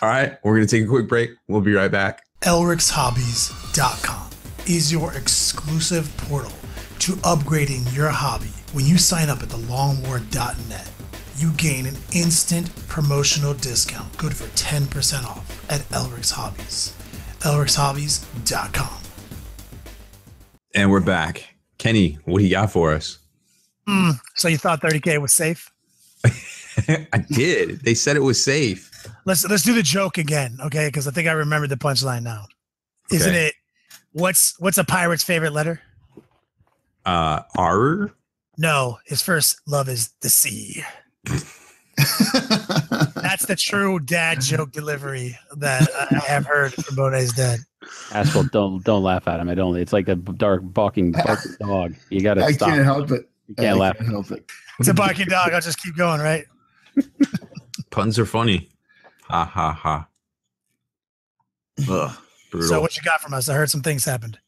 right, we're going to take a quick break. We'll be right back. Elric'sHobbies.com is your exclusive portal to upgrading your hobby. When you sign up at thelongwar.net, you gain an instant promotional discount good for 10% off at Elric's Hobbies. Elric'sHobbies.com. And we're back. Kenny, what do you got for us? So you thought 30K was safe? I did. They said it was safe. Let's do the joke again, okay? Because I think I remembered the punchline now. Okay. Isn't it? What's a pirate's favorite letter? R? No, his first love is the sea. That's the true dad joke delivery that I have heard from Bonet's dad. Haspil, don't laugh at him. It's like a dark barking dog. You got to stop. I can't help it. You can't laugh. Help it. It's a barking dog. I'll just keep going, right? Puns are funny. Ha ha ha. Ugh, brutal. So what you got from us? I heard some things happened.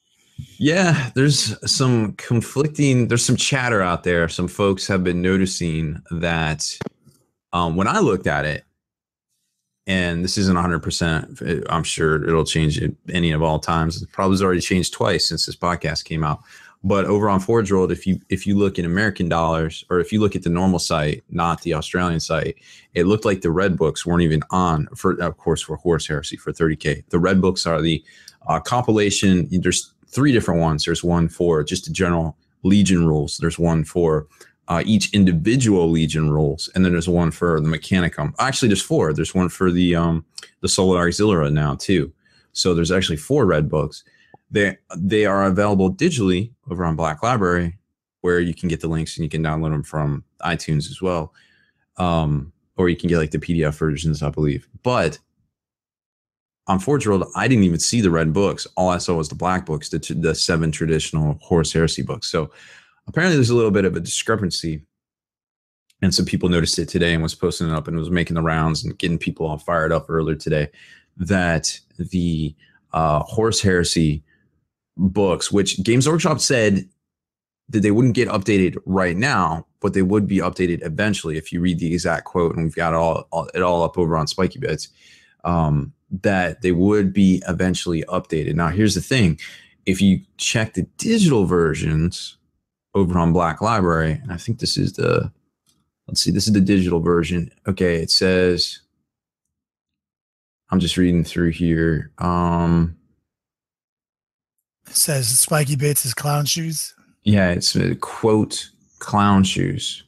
Yeah, there's some chatter out there. Some folks have been noticing that when I looked at it, and this isn't 100%, I'm sure it'll change at any of all times. It probably has already changed twice since this podcast came out. But over on Forge World, if you look in American dollars, or if you look at the normal site, not the Australian site, it looked like the red books weren't even on for Horus Heresy for 30K. The red books are the compilation. There's 3 different ones. There's one for just the general Legion rules. There's one for each individual Legion rules, and then there's one for the Mechanicum. Actually, there's 4. There's one for the Solar Auxiliary now too. So there's actually 4 red books. They are available digitally over on Black Library, where you can get the links and you can download them from iTunes as well, or you can get like the PDF versions, I believe. But on Forge World, I didn't even see the red books. All I saw was the black books, the 7 traditional Horus Heresy books. So apparently there's a little bit of a discrepancy, and some people noticed it today and was posting it up and was making the rounds and getting people all fired up earlier today, that the Horus Heresy books, which Games Workshop said that they wouldn't get updated right now, but they would be updated eventually. If you read the exact quote, and we've got it all up over on Spikey Bits, that they would be eventually updated. Now, here's the thing. If you check the digital versions over on Black Library, and I think this is the digital version. Okay, it says, I'm just reading through here. It says Spikey Bits is clown shoes. Yeah, it's a quote, clown shoes.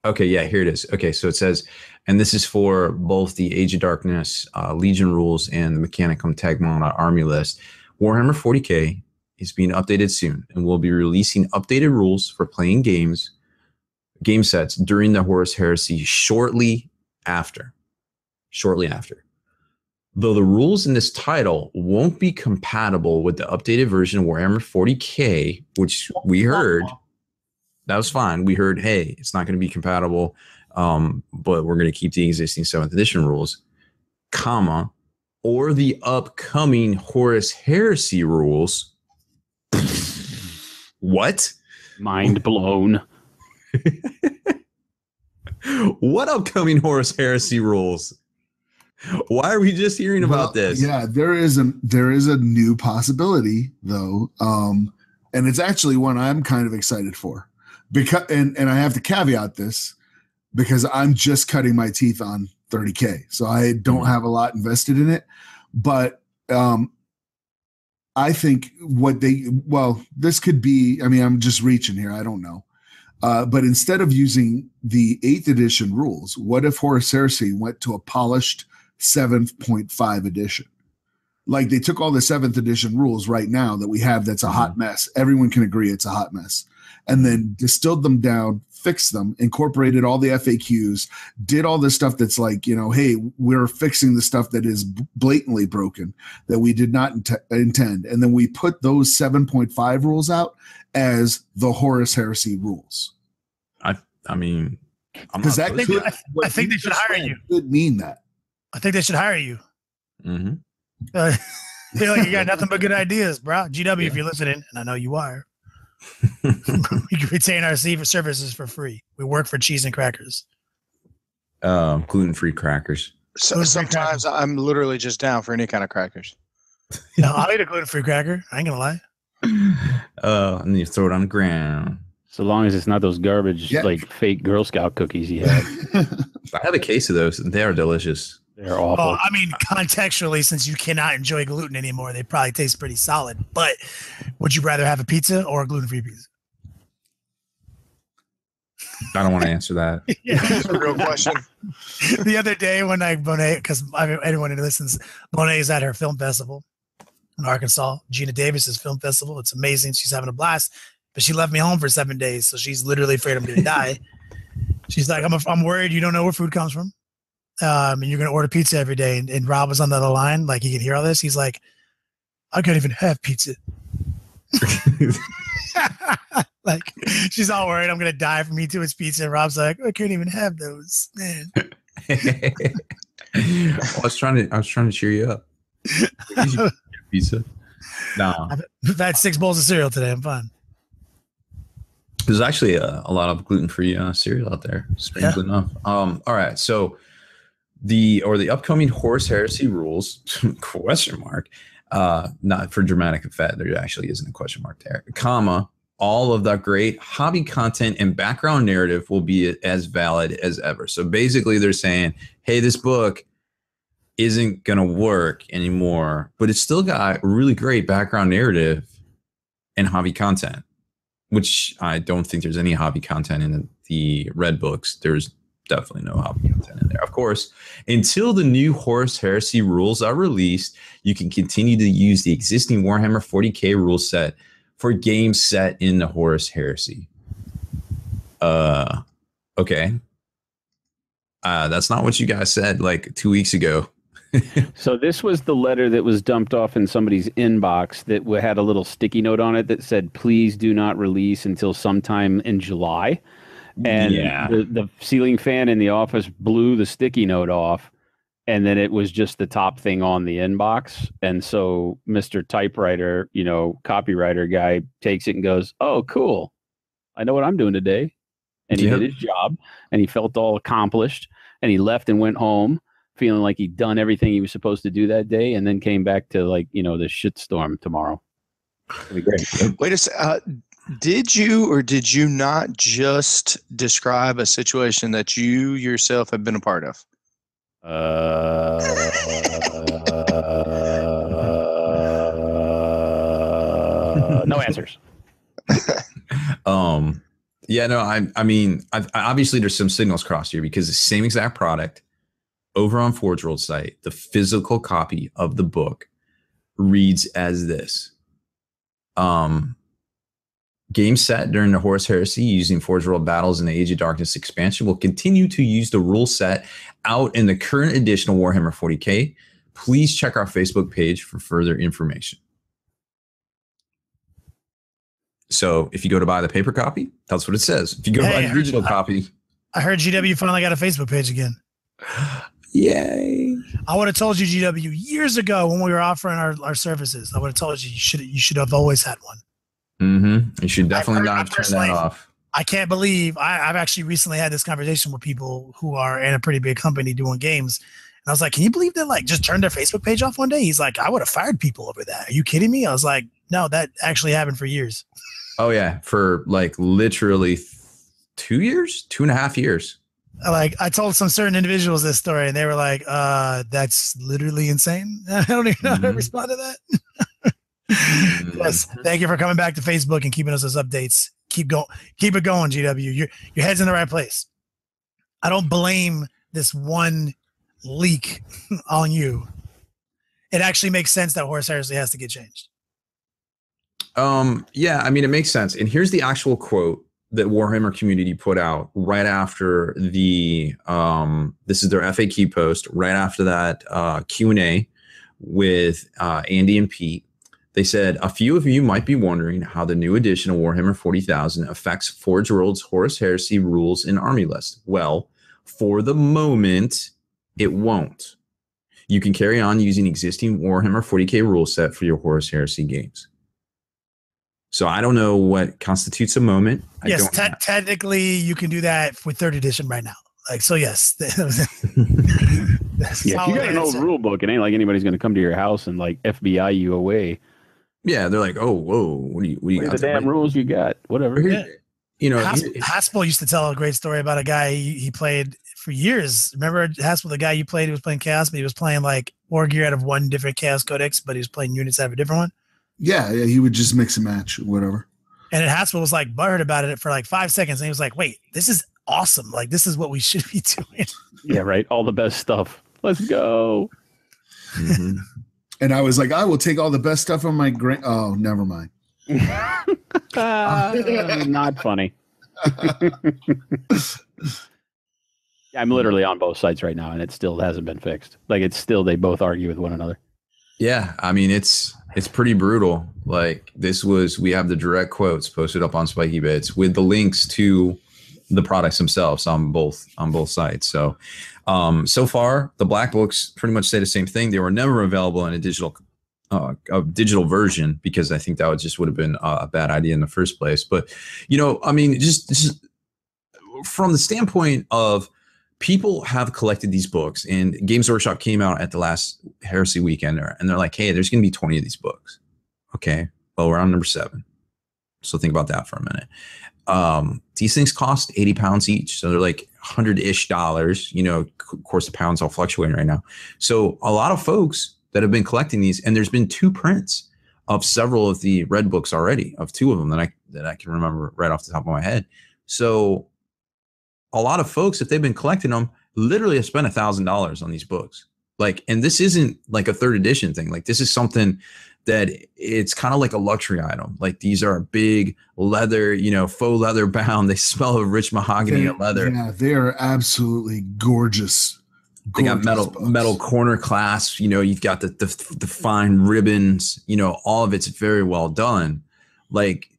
Okay, yeah, here it is. Okay, so it says, and this is for both the Age of Darkness Legion rules and the Mechanicum Tagmata Army list. Warhammer 40K is being updated soon, and we'll be releasing updated rules for playing game sets during the Horus Heresy shortly shortly after. Though the rules in this title won't be compatible with the updated version of Warhammer 40K, which we heard, that was fine. We heard, hey, it's not going to be compatible, but we're going to keep the existing 7th edition rules, comma, or the upcoming Horus Heresy rules. What? Mind blown. What upcoming Horus Heresy rules? Why are we just hearing about this? Yeah, there is a new possibility though, and it's actually one I'm kind of excited for, because and I have to caveat this because I'm just cutting my teeth on 30K, so I don't have a lot invested in it, but I think this could be. I mean, I'm just reaching here. I don't know. But instead of using the 8th edition rules, what if Horus Heresy went to a polished 7.5 edition? Like they took all the 7th edition rules right now that we have that's a hot mess. Everyone can agree it's a hot mess. And then distilled them down, fixed them, incorporated all the FAQs, did all this stuff that's like, hey, we're fixing the stuff that is blatantly broken that we did not intend. And then we put those 7.5 rules out as the Horus Heresy rules. I mean, because I think they should hire you. Could mean that. I think they should hire you. Mm-hmm. Feel like you got nothing but good ideas, bro. GW, if you're listening, and I know you are, we can retain our services for free. We work for cheese and crackers. Gluten-free crackers. So sometimes I'm literally just down for any kind of crackers. Yeah, I'll eat a gluten-free cracker. I ain't gonna lie. And you throw it on the ground. So long as it's not those garbage, like fake Girl Scout cookies you had. I have a case of those. They are delicious. They're awful. I mean, contextually, since you cannot enjoy gluten anymore, they probably taste pretty solid. But would you rather have a pizza or a gluten-free pizza? I don't want to answer that. Yeah, that's a real question. The other day when Bonet, because anyone who listens, Bonet is at her film festival in Arkansas, Gina Davis's film festival. It's amazing. She's having a blast. But she left me home for 7 days, so she's literally afraid I'm going to die. She's like, I'm worried you don't know where food comes from. And you're going to order pizza every day. And Rob was on the other line. Like, he can hear all this. He's like, I can't even have pizza. Like, she's all worried I'm going to die from eating his pizza. And Rob's like, I can't even have those, man. I was trying to cheer you up. Pizza. No. I've had 6 bowls of cereal today. I'm fine. There's actually a lot of gluten-free cereal out there, strangely enough. All right, so the upcoming Horus Heresy rules question mark, not for dramatic effect. There actually isn't a question mark there. Comma, all of that great hobby content and background narrative will be as valid as ever. So basically, they're saying, hey, this book isn't gonna work anymore, but it's still got really great background narrative and hobby content. Which I don't think there's any hobby content in the red books. There's definitely no hobby content in there. Of course, until the new Horus Heresy rules are released, you can continue to use the existing Warhammer 40K rule set for games set in the Horus Heresy. Okay. That's not what you guys said like 2 weeks ago. So this was the letter that was dumped off in somebody's inbox that had a little sticky note on it that said, please do not release until sometime in July. And the ceiling fan in the office blew the sticky note off. And then it was just the top thing on the inbox. And so Mr. Typewriter, copywriter guy takes it and goes, oh, cool. I know what I'm doing today. And he did his job and he felt all accomplished and he left and went home, feeling like he'd done everything he was supposed to do that day, and then came back to the shitstorm tomorrow. It'll be great. Wait a second. Did you or did you not just describe a situation that you yourself have been a part of? No answers. I mean, obviously there's some signals crossed here because the same exact product over on Forge World's site, the physical copy of the book reads as this. Games set during the Horus Heresy using Forge World Battles and the Age of Darkness expansion will continue to use the rule set out in the current edition of Warhammer 40K. Please check our Facebook page for further information. So if you go to buy the paper copy, that's what it says. If you go buy the digital copy. I heard GW finally got a Facebook page again. Yay. I would have told you, GW, years ago when we were offering our services. I would have told you you should have always had one. Mm-hmm. You should definitely not turn that off. I can't believe I've actually recently had this conversation with people who are in a pretty big company doing games. And I was like, can you believe they like just turned their Facebook page off one day? He's like, I would have fired people over that. Are you kidding me? I was like, no, that actually happened for years. Oh yeah. For like literally 2 years, 2.5 years. Like I told some certain individuals this story and they were like, that's literally insane. I don't even know how to respond to that. Yes. Thank you for coming back to Facebook and keeping us those updates. Keep it going, GW. Your head's in the right place. I don't blame this one leak on you. It actually makes sense that Horus Heresy has to get changed. Yeah, I mean, it makes sense. And here's the actual quote that Warhammer community put out right after the, this is their FAQ post, right after that Q&A with Andy and Pete. They said, a few of you might be wondering how the new edition of Warhammer 40,000 affects Forge World's Horus Heresy rules and army list. Well, for the moment, it won't. You can carry on using existing Warhammer 40K rule set for your Horus Heresy games. So I don't know what constitutes a moment. Yes, technically you can do that with 3rd edition right now. Like, so yes. Yeah, if you got an old rule book, it ain't like anybody's going to come to your house and like FBI you away. Yeah, they're like, oh, whoa, what do you got? The damn rules you got, whatever. Yeah. You know, Haspil used to tell a great story about a guy he played for years. Remember Haspil, the guy you played? He was playing Chaos, but he was playing like War Gear out of one different Chaos Codex, but he was playing units out of a different one. Yeah, he would just mix and match, whatever. And then Haspil was like butthurt about it for like 5 seconds, and he was like, "Wait, this is awesome! Like, this is what we should be doing." Yeah, right. All the best stuff. Let's go. Mm-hmm. And I was like, I will take all the best stuff on my oh, never mind. Not funny. I'm literally on both sides right now, and it still hasn't been fixed. Like, it's still, they both argue with one another. Yeah, I mean, it's pretty brutal. Like, we have the direct quotes posted up on Spikey Bits with the links to the products themselves on both sides. So so far the black books pretty much say the same thing. They were never available in a digital version because I think that would have been a bad idea in the first place. But you know, I mean, just from the standpoint of people have collected these books, and Games Workshop came out at the last Heresy weekend and they're like, hey, there's going to be 20 of these books. Okay, well, we're on number 7. So think about that for a minute. These things cost £80 each. So they're like $100-ish. You know, of course, the pound's all fluctuating right now. So a lot of folks that have been collecting these, and there's been 2 prints of several of the red books already, of 2 of them that I can remember right off the top of my head. So a lot of folks, if they've been collecting them, literally have spent $1,000 on these books. Like, and this isn't like a 3rd edition thing. Like, this is something that it's kind of like a luxury item. Like, these are big leather, you know, faux leather bound. They smell of rich mahogany and leather. Yeah, they are absolutely gorgeous. They got metal corner clasps. You know, you've got the fine ribbons. You know, all of it's very well done. Like,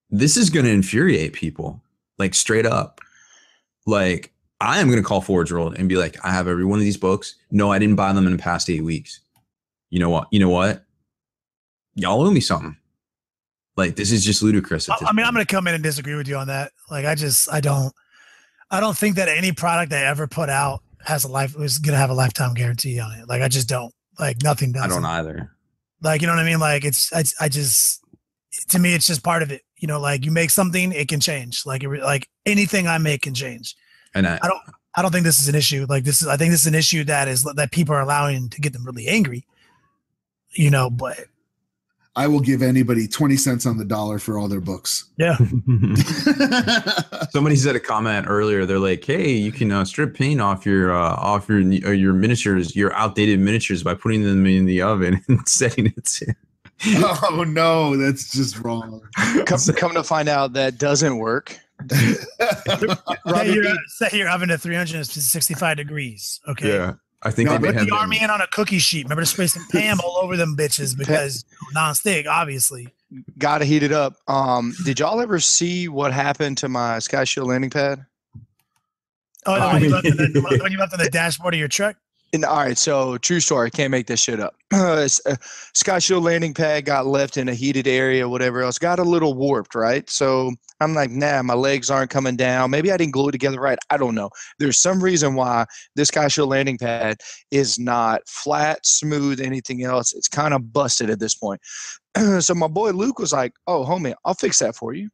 this is going to infuriate people. Like, straight up. Like, I am going to call Forge World and be like, I have every one of these books. No, I didn't buy them in the past 8 weeks. You know what? Y'all owe me something. Like, this is just ludicrous. I mean, I'm going to come in and disagree with you on that. Like, I don't think that any product they ever put out is going to have a lifetime guarantee on it. Like, I just don't. Like, nothing does. I don't either. Like, you know what I mean? Like, to me, it's just part of it. You know, like, you make something, it can change. Like, anything I make can change. And I don't think this is an issue. Like, I think this is an issue that people are allowing to get them really angry. You know, but I will give anybody 20 cents on the dollar for all their books. Yeah. Somebody said a comment earlier. They're like, hey, you can strip paint off your miniatures, your outdated miniatures, by putting them in the oven and setting it in. Oh no, that's just wrong. Come to find out that doesn't work. Set your oven to 365 degrees. Okay. Yeah. I think No, they may Put have the army in on a cookie sheet. Remember to spray some Pam all over them bitches because non-stick, obviously. Got to heat it up. Did y'all ever see what happened to my Sky Shield landing pad? Oh, no, when you left on the dashboard of your truck? All right, so true story. Can't make this shit up. Sky Shield landing pad got left in a heated area, whatever else. Got a little warped, right? So I'm like, nah, my legs aren't coming down. Maybe I didn't glue it together right. I don't know. There's some reason why this Sky Shield landing pad is not flat, smooth, anything else. It's kind of busted at this point. So my boy Luke was like, oh, homie, I'll fix that for you.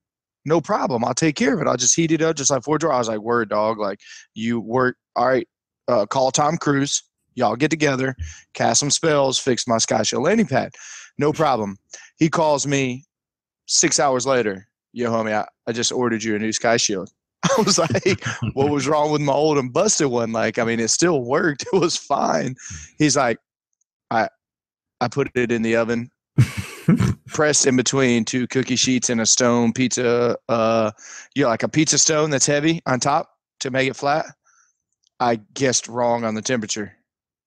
No problem. I'll take care of it. I'll just heat it up just like 4-drawer. I was like, word, dog. Like, you work. All right. Call Tom Cruise. Y'all get together, cast some spells, fix my Sky Shield landing pad. No problem. He calls me 6 hours later. Yo, homie, I just ordered you a new Sky Shield. I was like, what was wrong with my old and busted one? Like, I mean, it still worked. It was fine. He's like, I put it in the oven, pressed in between 2 cookie sheets and a stone pizza, like a pizza stone that's heavy on top to make it flat. I guessed wrong on the temperature.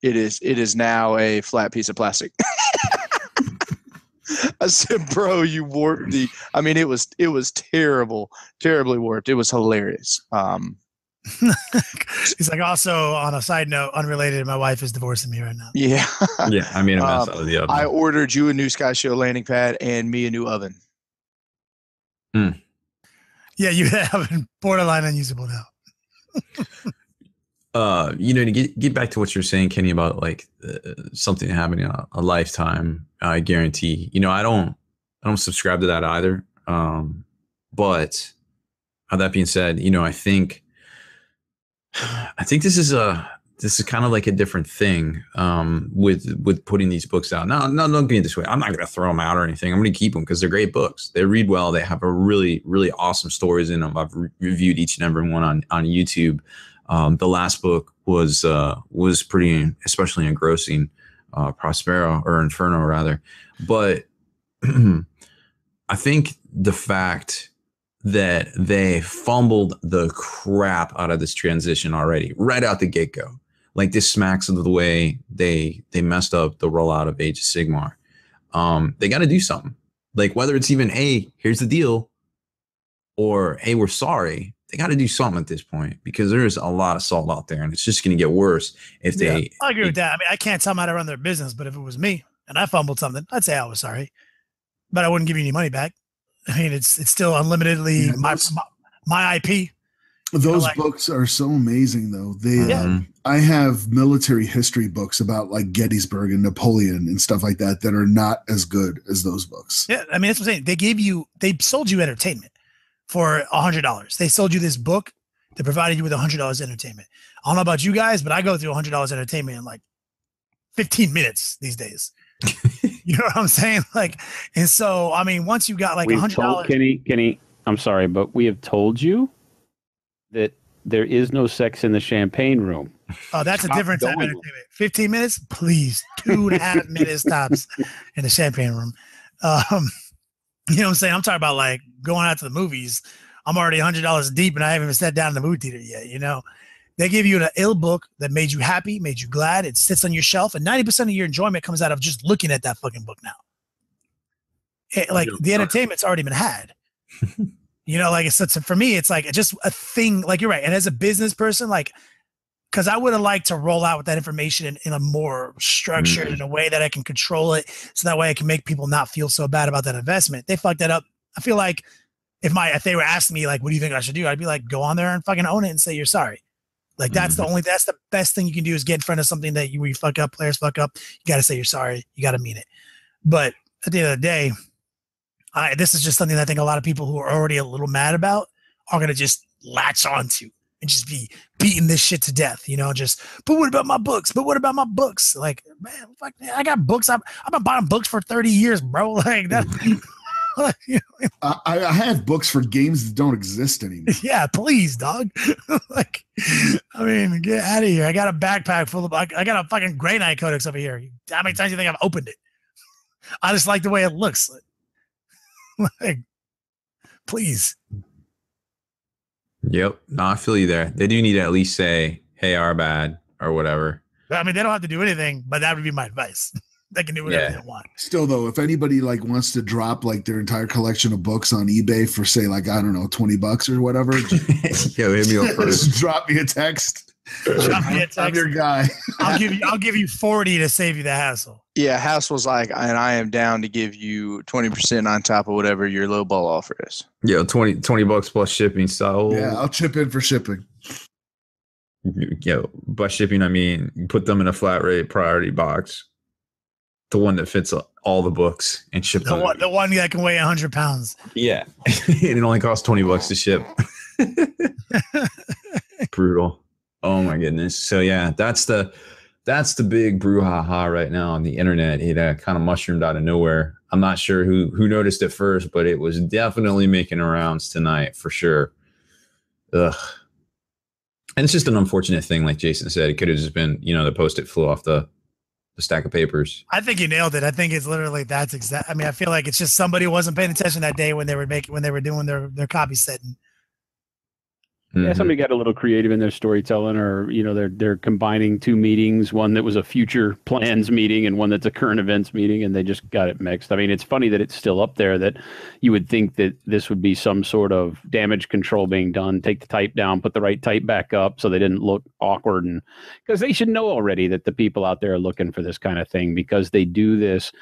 It is now a flat piece of plastic. I said, bro, you warped the. I mean, it was terrible, terribly warped. It was hilarious. He's like, also on a side note, unrelated, my wife is divorcing me right now. Yeah. Yeah, I mean, a mess out of the oven. I ordered you a new Sky Shield landing pad and me a new oven. Yeah, you have borderline unusable now. To get back to what you're saying, Kenny, about like something happening a lifetime guarantee. I don't subscribe to that either. But that being said, I think this is kind of like a different thing with putting these books out. No, don't get me this way. I'm not going to throw them out or anything. I'm going to keep them because they're great books. They read well. They have a really, really awesome stories in them. I've reviewed each and every one on YouTube. The last book was pretty, especially engrossing, Prospero or Inferno rather. But I think the fact that they fumbled the crap out of this transition already, right out the get-go, like this smacks of the way they messed up the rollout of Age of Sigmar. They got to do something. Like whether it's even, hey, here's the deal, or hey, we're sorry. They got to do something at this point because there's a lot of salt out there and it's just going to get worse if they. I agree with that. I mean, I can't tell them how to run their business, but if it was me and I fumbled something, I'd say I was sorry, but I wouldn't give you any money back. I mean, it's still unlimitedly my IP. Those books are so amazing, though. I have military history books about like Gettysburg and Napoleon and stuff like that are not as good as those books. Yeah, I mean, that's what I'm saying. They sold you entertainment for $100. They sold you this book that provided you with $100 entertainment. I don't know about you guys, but I go through $100 entertainment in like 15 minutes these days. You know what I'm saying? Like, and so, I mean, once you got like $100. Kenny, I'm sorry, but we have told you that there is no sex in the champagne room. Oh, that's a different type of entertainment. 15 minutes, please. 2.5 minutes tops in the champagne room. You know what I'm saying? I'm talking about like going out to the movies. I'm already $100 deep and I haven't even sat down in the movie theater yet. They give you an ill book that made you happy, made you glad. It sits on your shelf and 90% of your enjoyment comes out of just looking at that fucking book now. The entertainment's already been had. For me, it's like just a thing. Like you're right. And as a business person, like, because I would have liked to roll out with that information in a more structured, in a way that I can control it, so that way I can make people not feel so bad about that investment. They fucked that up. I feel like if they were asking me like, what do you think I should do? I'd be like, go on there and fucking own it and say you're sorry. Like that's the best thing you can do is get in front of something that you fuck up, players fuck up. You got to say you're sorry. You got to mean it. But at the end of the day, this is just something that I think a lot of people who are already a little mad about are going to just latch onto and just be beating this shit to death, but what about my books? But what about my books? Like, man, fuck, I got books. I've been buying books for 30 years, bro. Like that. I have books for games that don't exist anymore. Yeah, please, dog. Like, I mean, get out of here. I got a backpack full of, I got a fucking Grey Knight Codex over here. How many times do you think I've opened it? I just like the way it looks. Like, please. Yep. No, I feel you there. They do need to at least say, "Hey, our bad" or whatever. I mean, they don't have to do anything, but that would be my advice. They can do whatever they want. Still, though, if anybody like wants to drop like their entire collection of books on eBay for say like I don't know $20 or whatever, Yo, hit me up first. Drop me a text. I'm your guy. I'll give you 40 to save you the hassle. Yeah, Haspil's like, and I am down to give you 20% on top of whatever your low ball offer is. Yo, $20 plus shipping. So yeah, I'll chip in for shipping. Yo, by shipping I mean you put them in a flat rate priority box, the one that fits all the books, and ship them. The one that can weigh 100 pounds. Yeah, and it only costs $20 to ship. Brutal. Oh my goodness. So yeah, that's the big brouhaha right now on the internet. It kind of mushroomed out of nowhere. I'm not sure who noticed it first, but it was definitely making rounds tonight for sure. Ugh. And it's just an unfortunate thing, like Jason said. It could have just been, the Post-it flew off the stack of papers. I think you nailed it. I think it's literally that's exact. I mean, I feel like it's just somebody wasn't paying attention that day when they were doing their copy setting. Yeah, somebody got a little creative in their storytelling, or they're combining two meetings, one that was a future plans meeting and one that's a current events meeting, and they just got it mixed. I mean, it's funny that it's still up there, that you would think that this would be some sort of damage control being done, take the type down, put the right type back up so they didn't look awkward, and because they should know already that the people out there are looking for this kind of thing, because they do this,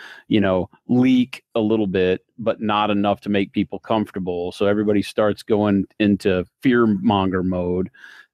leak a little bit, but not enough to make people comfortable. So everybody starts going into fear monger mode,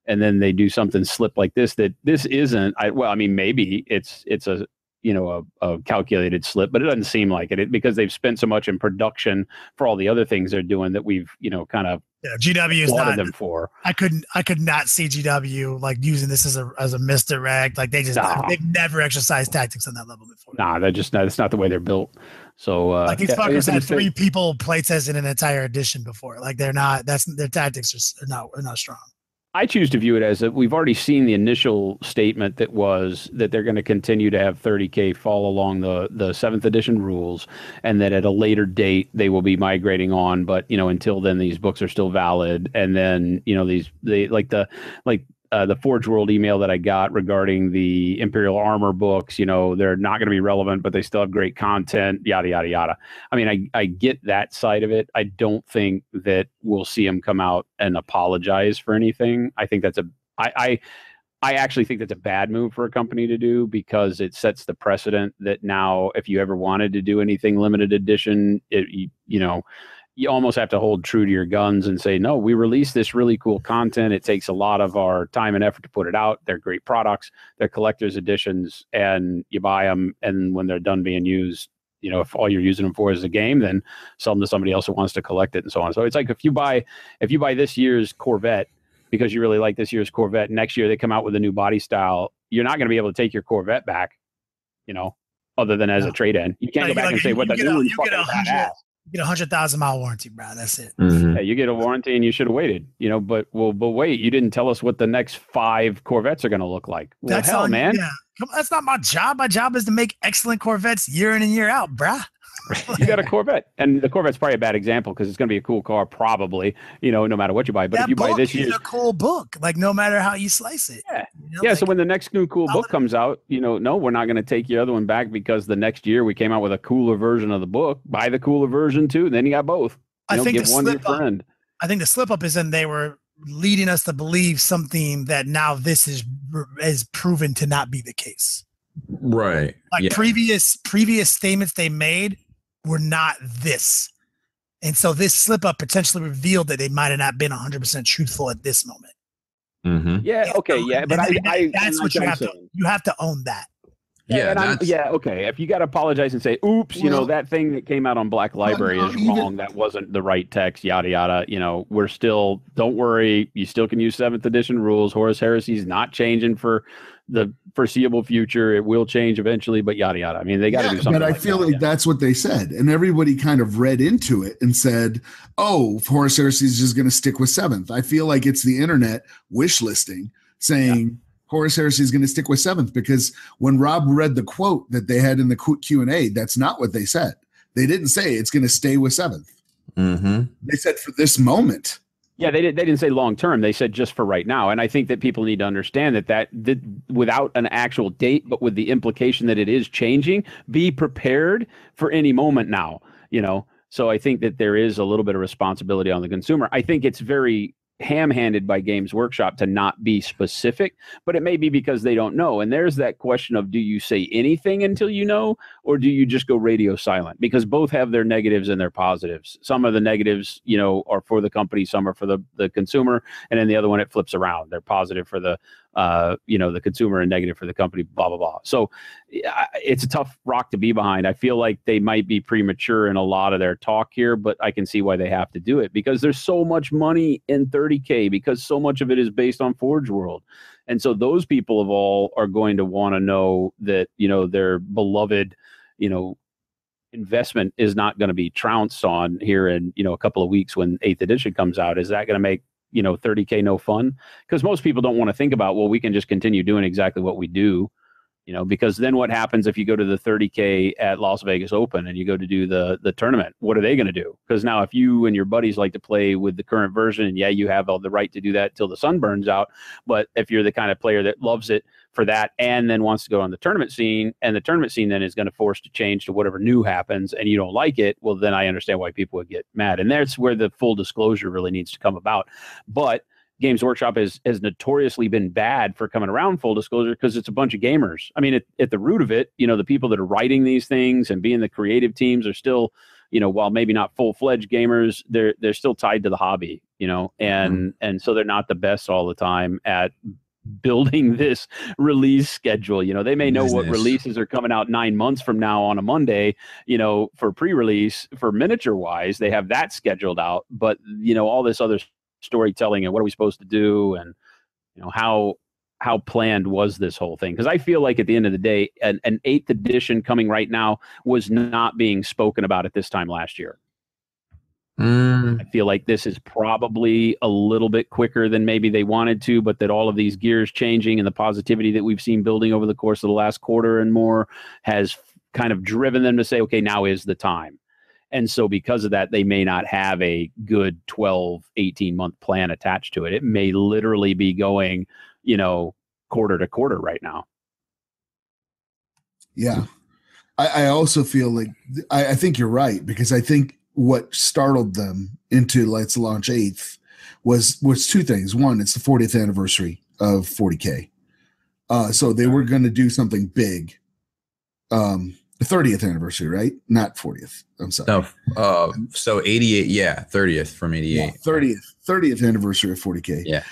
and then they do something slip like this. That this isn't. Maybe it's a a calculated slip, but it doesn't seem like it because they've spent so much in production for all the other things they're doing that we've kind of GW is not them for. I could not see GW like using this as a misdirect. Like they've never exercised tactics on that level before. Nah, that's not the way they're built. So like these fuckers had 3 people playtesting an entire edition before. Like they're not. Their tactics are not strong. I choose to view it as that we've already seen the initial statement that was that they're going to continue to have 30K fall along the 7th edition rules, and that at a later date they will be migrating on. But until then, these books are still valid. And then the Forge World email that I got regarding the Imperial Armor books, they're not going to be relevant, but they still have great content, yada, yada, yada. I mean, I get that side of it. I don't think that we'll see them come out and apologize for anything. I think I actually think that's a bad move for a company to do, because it sets the precedent that now if you ever wanted to do anything limited edition, you almost have to hold true to your guns and say, no, we released this really cool content. It takes a lot of our time and effort to put it out. They're great products. They're collector's editions, and you buy them. And when they're done being used, if all you're using them for is a game, then sell them to somebody else who wants to collect it and so on. So it's like if you buy this year's Corvette because you really like this year's Corvette, next year they come out with a new body style, you're not going to be able to take your Corvette back, other than as a trade-in. You can't go back and say, what the new one's fucking badass. You get a 100,000-mile warranty, bro. That's it. Mm-hmm. Yeah, you get a warranty, and you should have waited. But wait, you didn't tell us what the next 5 Corvettes are going to look like. Well, that's hell, man. Yeah. That's not my job. My job is to make excellent Corvettes year in and year out, bruh. You got a Corvette, and the Corvette's probably a bad example because it's going to be a cool car, probably. No matter what you buy. But if you buy this year's, a cool book, like no matter how you slice it. Yeah. So when the next new cool book comes out, no, we're not going to take your other one back because the next year we came out with a cooler version of the book. Buy the cooler version too. Then you got both. I think give one to your friend. I think the slip up is in they were leading us to believe something that now this is proven to not be the case. Right. Like previous statements they made were not this. And so this slip up potentially revealed that they might have not been 100% truthful at this moment. Mm-hmm. Yeah. Okay. Yeah. But that's what you have to. You have to own that. Yeah. Okay. If you got to apologize and say, "Oops," that thing that came out on Black Library is wrong. That wasn't the right text. Yada yada. We're still. Don't worry. You still can use 7th edition rules. Horus Heresy is not changing for the foreseeable future. It will change eventually, but yada yada. I mean, they got to do something. But I feel like that's what they said, and everybody kind of read into it and said, "Oh, Horus Heresy is just going to stick with 7th." I feel like it's the internet wish listing saying, Horus Heresy is going to stick with 7th, because when Rob read the quote that they had in the Q&A, that's not what they said. They didn't say it's going to stay with 7th. Mm-hmm. They said for this moment. Yeah, they didn't say long term. They said just for right now. And I think that people need to understand that without an actual date, but with the implication that it is changing, be prepared for any moment now, you know. So I think that there is a little bit of responsibility on the consumer. I think it's very ham-handed by Games Workshop to not be specific, but it may be because they don't know. And there's that question of, do you say anything until you know, or do you just go radio silent? Because both have their negatives and their positives. Some of the negatives, you know, are for the company, some are for the consumer, and then the other one, it flips around. They're positive for the you know, the consumer and negative for the company, blah, blah, blah. So it's a tough rock to be behind. I feel like they might be premature in a lot of their talk here, but I can see why they have to do it, because there's so much money in 30K, because so much of it is based on Forge World. And so those people of all are going to want to know that, you know, their beloved, you know, investment is not going to be trounced on here in, you know, a couple of weeks when 8th edition comes out. Is that going to make, you know, 30K no fun? Because most people don't want to think about, well, we can just continue doing exactly what we do, you know, because then what happens if you go to the 30K at Las Vegas Open and you go to do the tournament? What are they going to do? Because now if you and your buddies like to play with the current version, and yeah, you have all the right to do that till the sun burns out, but if you're the kind of player that loves it for that and then wants to go on the tournament scene, and the tournament scene then is going to force to change to whatever new happens, and you don't like it, well, then I understand why people would get mad. And that's where the full disclosure really needs to come about. But Games Workshop has notoriously been bad for coming around full disclosure, because it's a bunch of gamers. I mean, at the root of it, you know, the people that are writing these things and being the creative teams are still, you know, while maybe not full-fledged gamers, they're still tied to the hobby, you know, and so they're not the best all the time at building this release schedule. You know, they may know what releases are coming out 9 months from now on a Monday, you know, for pre-release, for miniature wise, they have that scheduled out, but you know, all this other storytelling and what are we supposed to do, and you know, how planned was this whole thing? Because I feel like at the end of the day, an 8th edition coming right now was not being spoken about at this time last year. I feel like this is probably a little bit quicker than maybe they wanted to, but that all of these gears changing and the positivity that we've seen building over the course of the last quarter and more has kind of driven them to say, okay, now is the time. And so because of that, they may not have a good 12, 18-month plan attached to it. It may literally be going, you know, quarter to quarter right now. Yeah. I also feel like, I think you're right, because I think what startled them into Let's Launch 8th was two things. One, it's the 40th anniversary of 40K. So they were going to do something big. The 30th anniversary, right? Not 40th. I'm sorry. No, so 88, yeah, 30th from 88. Yeah, 30th anniversary of 40K. Yeah.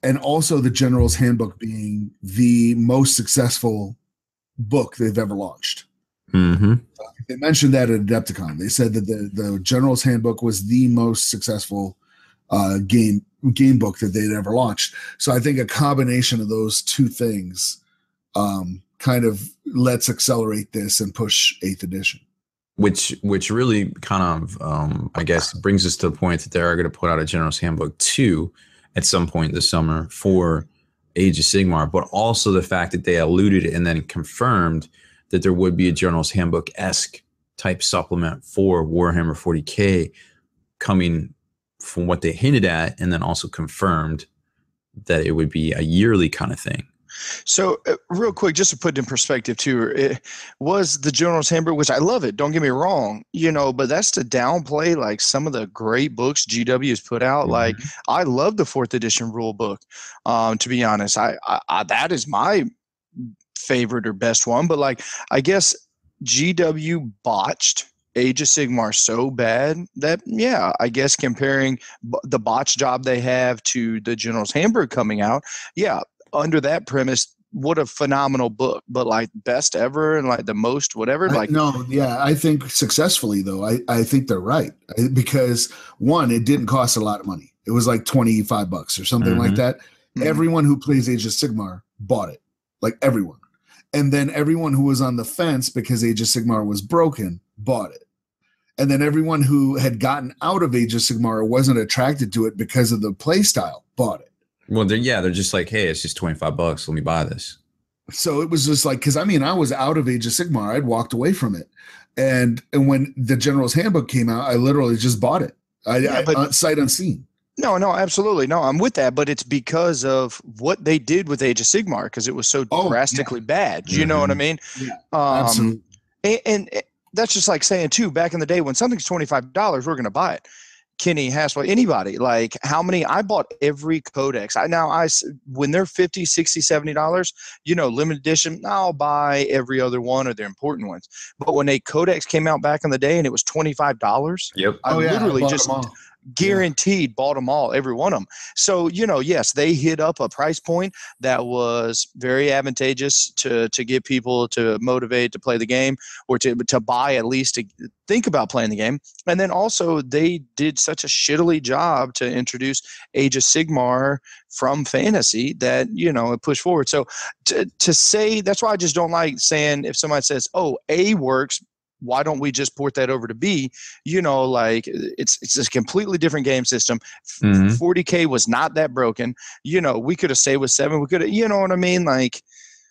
And also the General's Handbook being the most successful book they've ever launched. Mm-hmm. They mentioned that at Adepticon. They said that the General's Handbook was the most successful game book that they'd ever launched. So I think a combination of those two things kind of let's accelerate this and push 8th edition. Which really kind of, I guess, brings us to the point that they are going to put out a General's Handbook 2 at some point this summer for Age of Sigmar, but also the fact that they alluded and then confirmed that there would be a General's Handbook-esque type supplement for Warhammer 40K coming from what they hinted at, and then also confirmed that it would be a yearly kind of thing. So real quick, just to put it in perspective too, it was the General's Handbook, which I love it, don't get me wrong, you know, but that's to downplay like some of the great books GW has put out. Mm-hmm. Like I love the 4th edition rule book. To be honest, I that is my favorite or best one, but like I guess GW botched Age of Sigmar so bad that, yeah, I guess comparing the botch job they have to the General's Handbook coming out, yeah, under that premise, what a phenomenal book, but like best ever and like the most whatever. Like no, yeah, I think successfully though, I think they're right, because one, it didn't cost a lot of money. It was like $25 or something mm-hmm. like that. Mm-hmm. Everyone who plays Age of Sigmar bought it, like everyone. And then everyone who was on the fence because Age of Sigmar was broken bought it. And then everyone who had gotten out of Age of Sigmar or wasn't attracted to it because of the play style bought it. Well, they're just like, hey, it's just $25. Let me buy this. So it was just like, because I mean, I was out of Age of Sigmar. I'd walked away from it, and when the General's Handbook came out, I literally just bought it. Sight unseen. No, absolutely. No, I'm with that, but it's because of what they did with Age of Sigmar, because it was so drastically bad. You know what I mean? Yeah, absolutely. And that's just like saying, too, back in the day when something's $25, we're going to buy it. Kenny, Haspil, anybody, like how many, I bought every codex. When they're $50, $60, $70, limited edition, I'll buy every other one of the important ones. But when a codex came out back in the day and it was $25, I literally just guaranteed bought them all, every one of them. So, yes, they hit up a price point that was very advantageous to get people to motivate to play the game, or to buy, at least to think about playing the game. And then also they did such a shittily job to introduce Age of Sigmar from fantasy that, it pushed forward. So to say, that's why I just don't like saying, if somebody says, oh, A works, why don't we just port that over to B? Like it's a completely different game system. 40K was not that broken. We could have stayed with 7. We could have, you know what I mean? Like,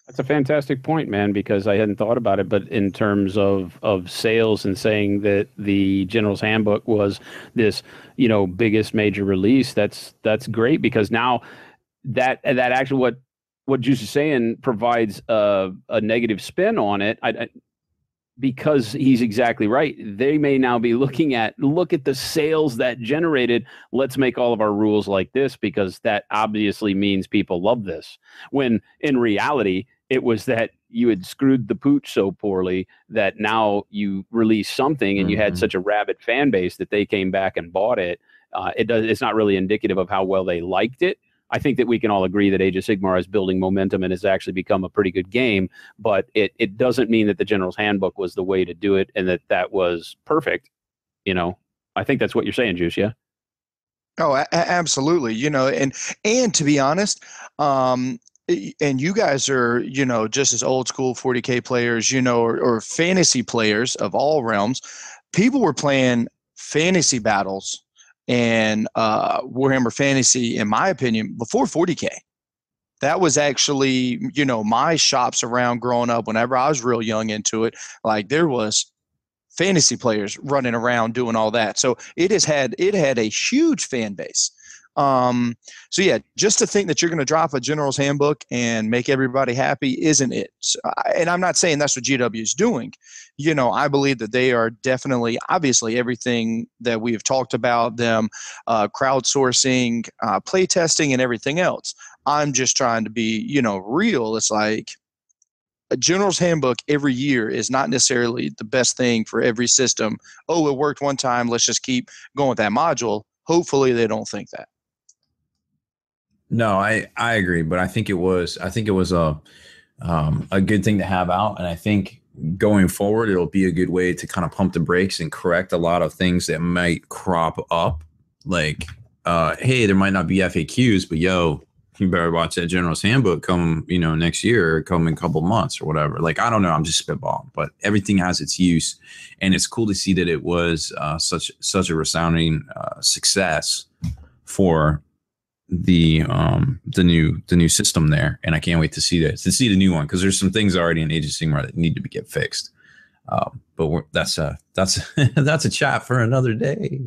that's a fantastic point, man, because I hadn't thought about it. But in terms of sales and saying that the General's Handbook was this, biggest major release, that's great, because now that actually what Juice is saying provides a negative spin on it. Because he's exactly right. They may now be look at the sales that generated. Let's make all of our rules like this, because that obviously means people love this. When in reality, it was that you had screwed the pooch so poorly that now you release something and you had such a rabid fan base that they came back and bought it. It's not really indicative of how well they liked it. I think that we can all agree that Age of Sigmar is building momentum and has actually become a pretty good game, but it doesn't mean that the General's Handbook was the way to do it and that was perfect. I think that's what you're saying, Juice. Yeah. Oh, absolutely. And to be honest, and you guys are, just as old school 40K players, or fantasy players of all realms. People were playing fantasy battles and Warhammer Fantasy, in my opinion, before 40K. That was actually, my shops around growing up. Whenever I was real young into it, like there was fantasy players running around doing all that. So it had a huge fan base. So yeah, just to think that you're going to drop a General's Handbook and make everybody happy isn't it? So, and I'm not saying that's what GW is doing. I believe that they are definitely, obviously, everything that we have talked about, them crowdsourcing, play testing, and everything else. I'm just trying to be, real. It's like a General's Handbook every year is not necessarily the best thing for every system. Oh, it worked one time, let's just keep going with that module. Hopefully they don't think that. No, I agree, but I think it was a good thing to have out, and I think going forward it'll be a good way to kind of pump the brakes and correct a lot of things that might crop up. Like, hey, there might not be FAQs, but you better watch that General's Handbook come, next year, or come in a couple months or whatever. Like, I don't know, I'm just spitballing, but everything has its use, and it's cool to see that it was such a resounding success for the new system there, and I can't wait to see the new one, because there's some things already in Age of Sigmar that need to get fixed. But that's a chat for another day.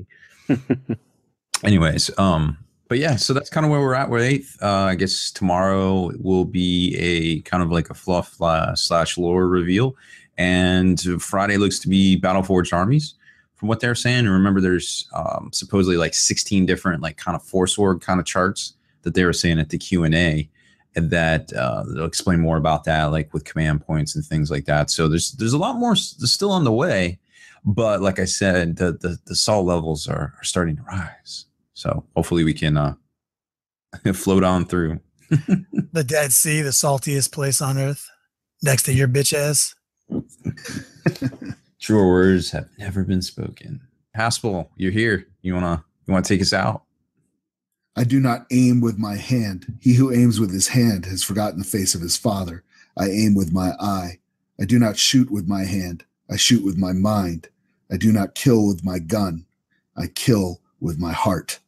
Anyways, but yeah, so that's kind of where we're at. We're 8th. I guess tomorrow will be a kind of like a fluff / lore reveal, and Friday looks to be Battleforged armies, from what they're saying. And remember, there's supposedly like 16 different like kind of force org kind of charts that they were saying at the Q&A, and that they'll explain more about that, like with command points and things like that. So there's a lot more still on the way, but like I said, the salt levels are starting to rise. So hopefully we can float on through. The Dead Sea, the saltiest place on earth, next to your bitch ass. Truer words have never been spoken. Haspil, you're here. You wanna take us out? I do not aim with my hand. He who aims with his hand has forgotten the face of his father. I aim with my eye. I do not shoot with my hand. I shoot with my mind. I do not kill with my gun. I kill with my heart.